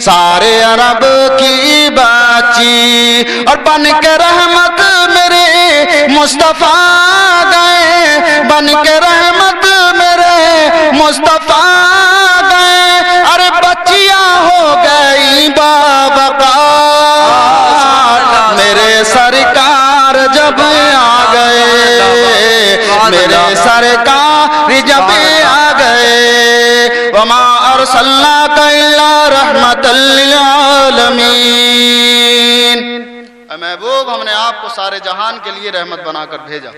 सारे अरब की बच्ची। और बन के रहमत मेरे मुस्तफा गए, बन के रहमत मेरे मुस्तफा गए, अरे बच्चियां हो गई बाबा, मेरे सरकार जब आ गए, मेरे सरकार जब आ गए। वमा अरसलनाका इल्ला रहमतल लिल आलमीन, महबूब हमने आपको सारे जहान के लिए रहमत बनाकर भेजा।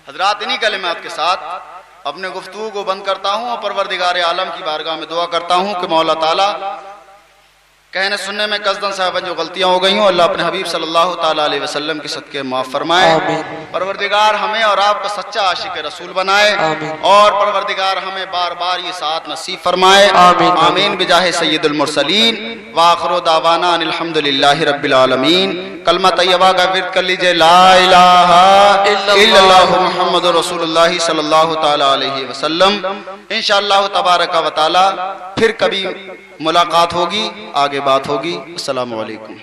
हजरात, इन्हीं कलिमात के साथ अपने गुफ्तगू को बंद करता हूँ और परवरदिगार आलम की बारगाह में दुआ करता हूँ कि मौला ताला कहने सुनने में कसदन साहबन जो गलतियां हो गई हों अल्लाह अपने हबीब सल्लल्लाहु ताला अलैहि वसल्लम के सदके माफ फरमाए। परवरदिगार हमें और आपका सच्चा आशिक रसूल बनाए और परवरदिगार हमें बार बार ये साथ नसीब फरमाए। आमीन बिजाहे सय्यदुल मुरसलीन व आखिरु दावाना अनिल हम्दुलिल्लाहि रब्बिल आलमीन। कलमा तैयबा का विर्द कर लीजिए, ला इलाहा इल्लल्लाहु मुहम्मदुर रसूलुल्लाह सल्लल्लाहु ताला अलैहि वसल्लम। इंशाअल्लाह तबारक व तआला फिर कभी मुलाकात होगी, आगे बात होगी। अस्सलामु अलैकुम।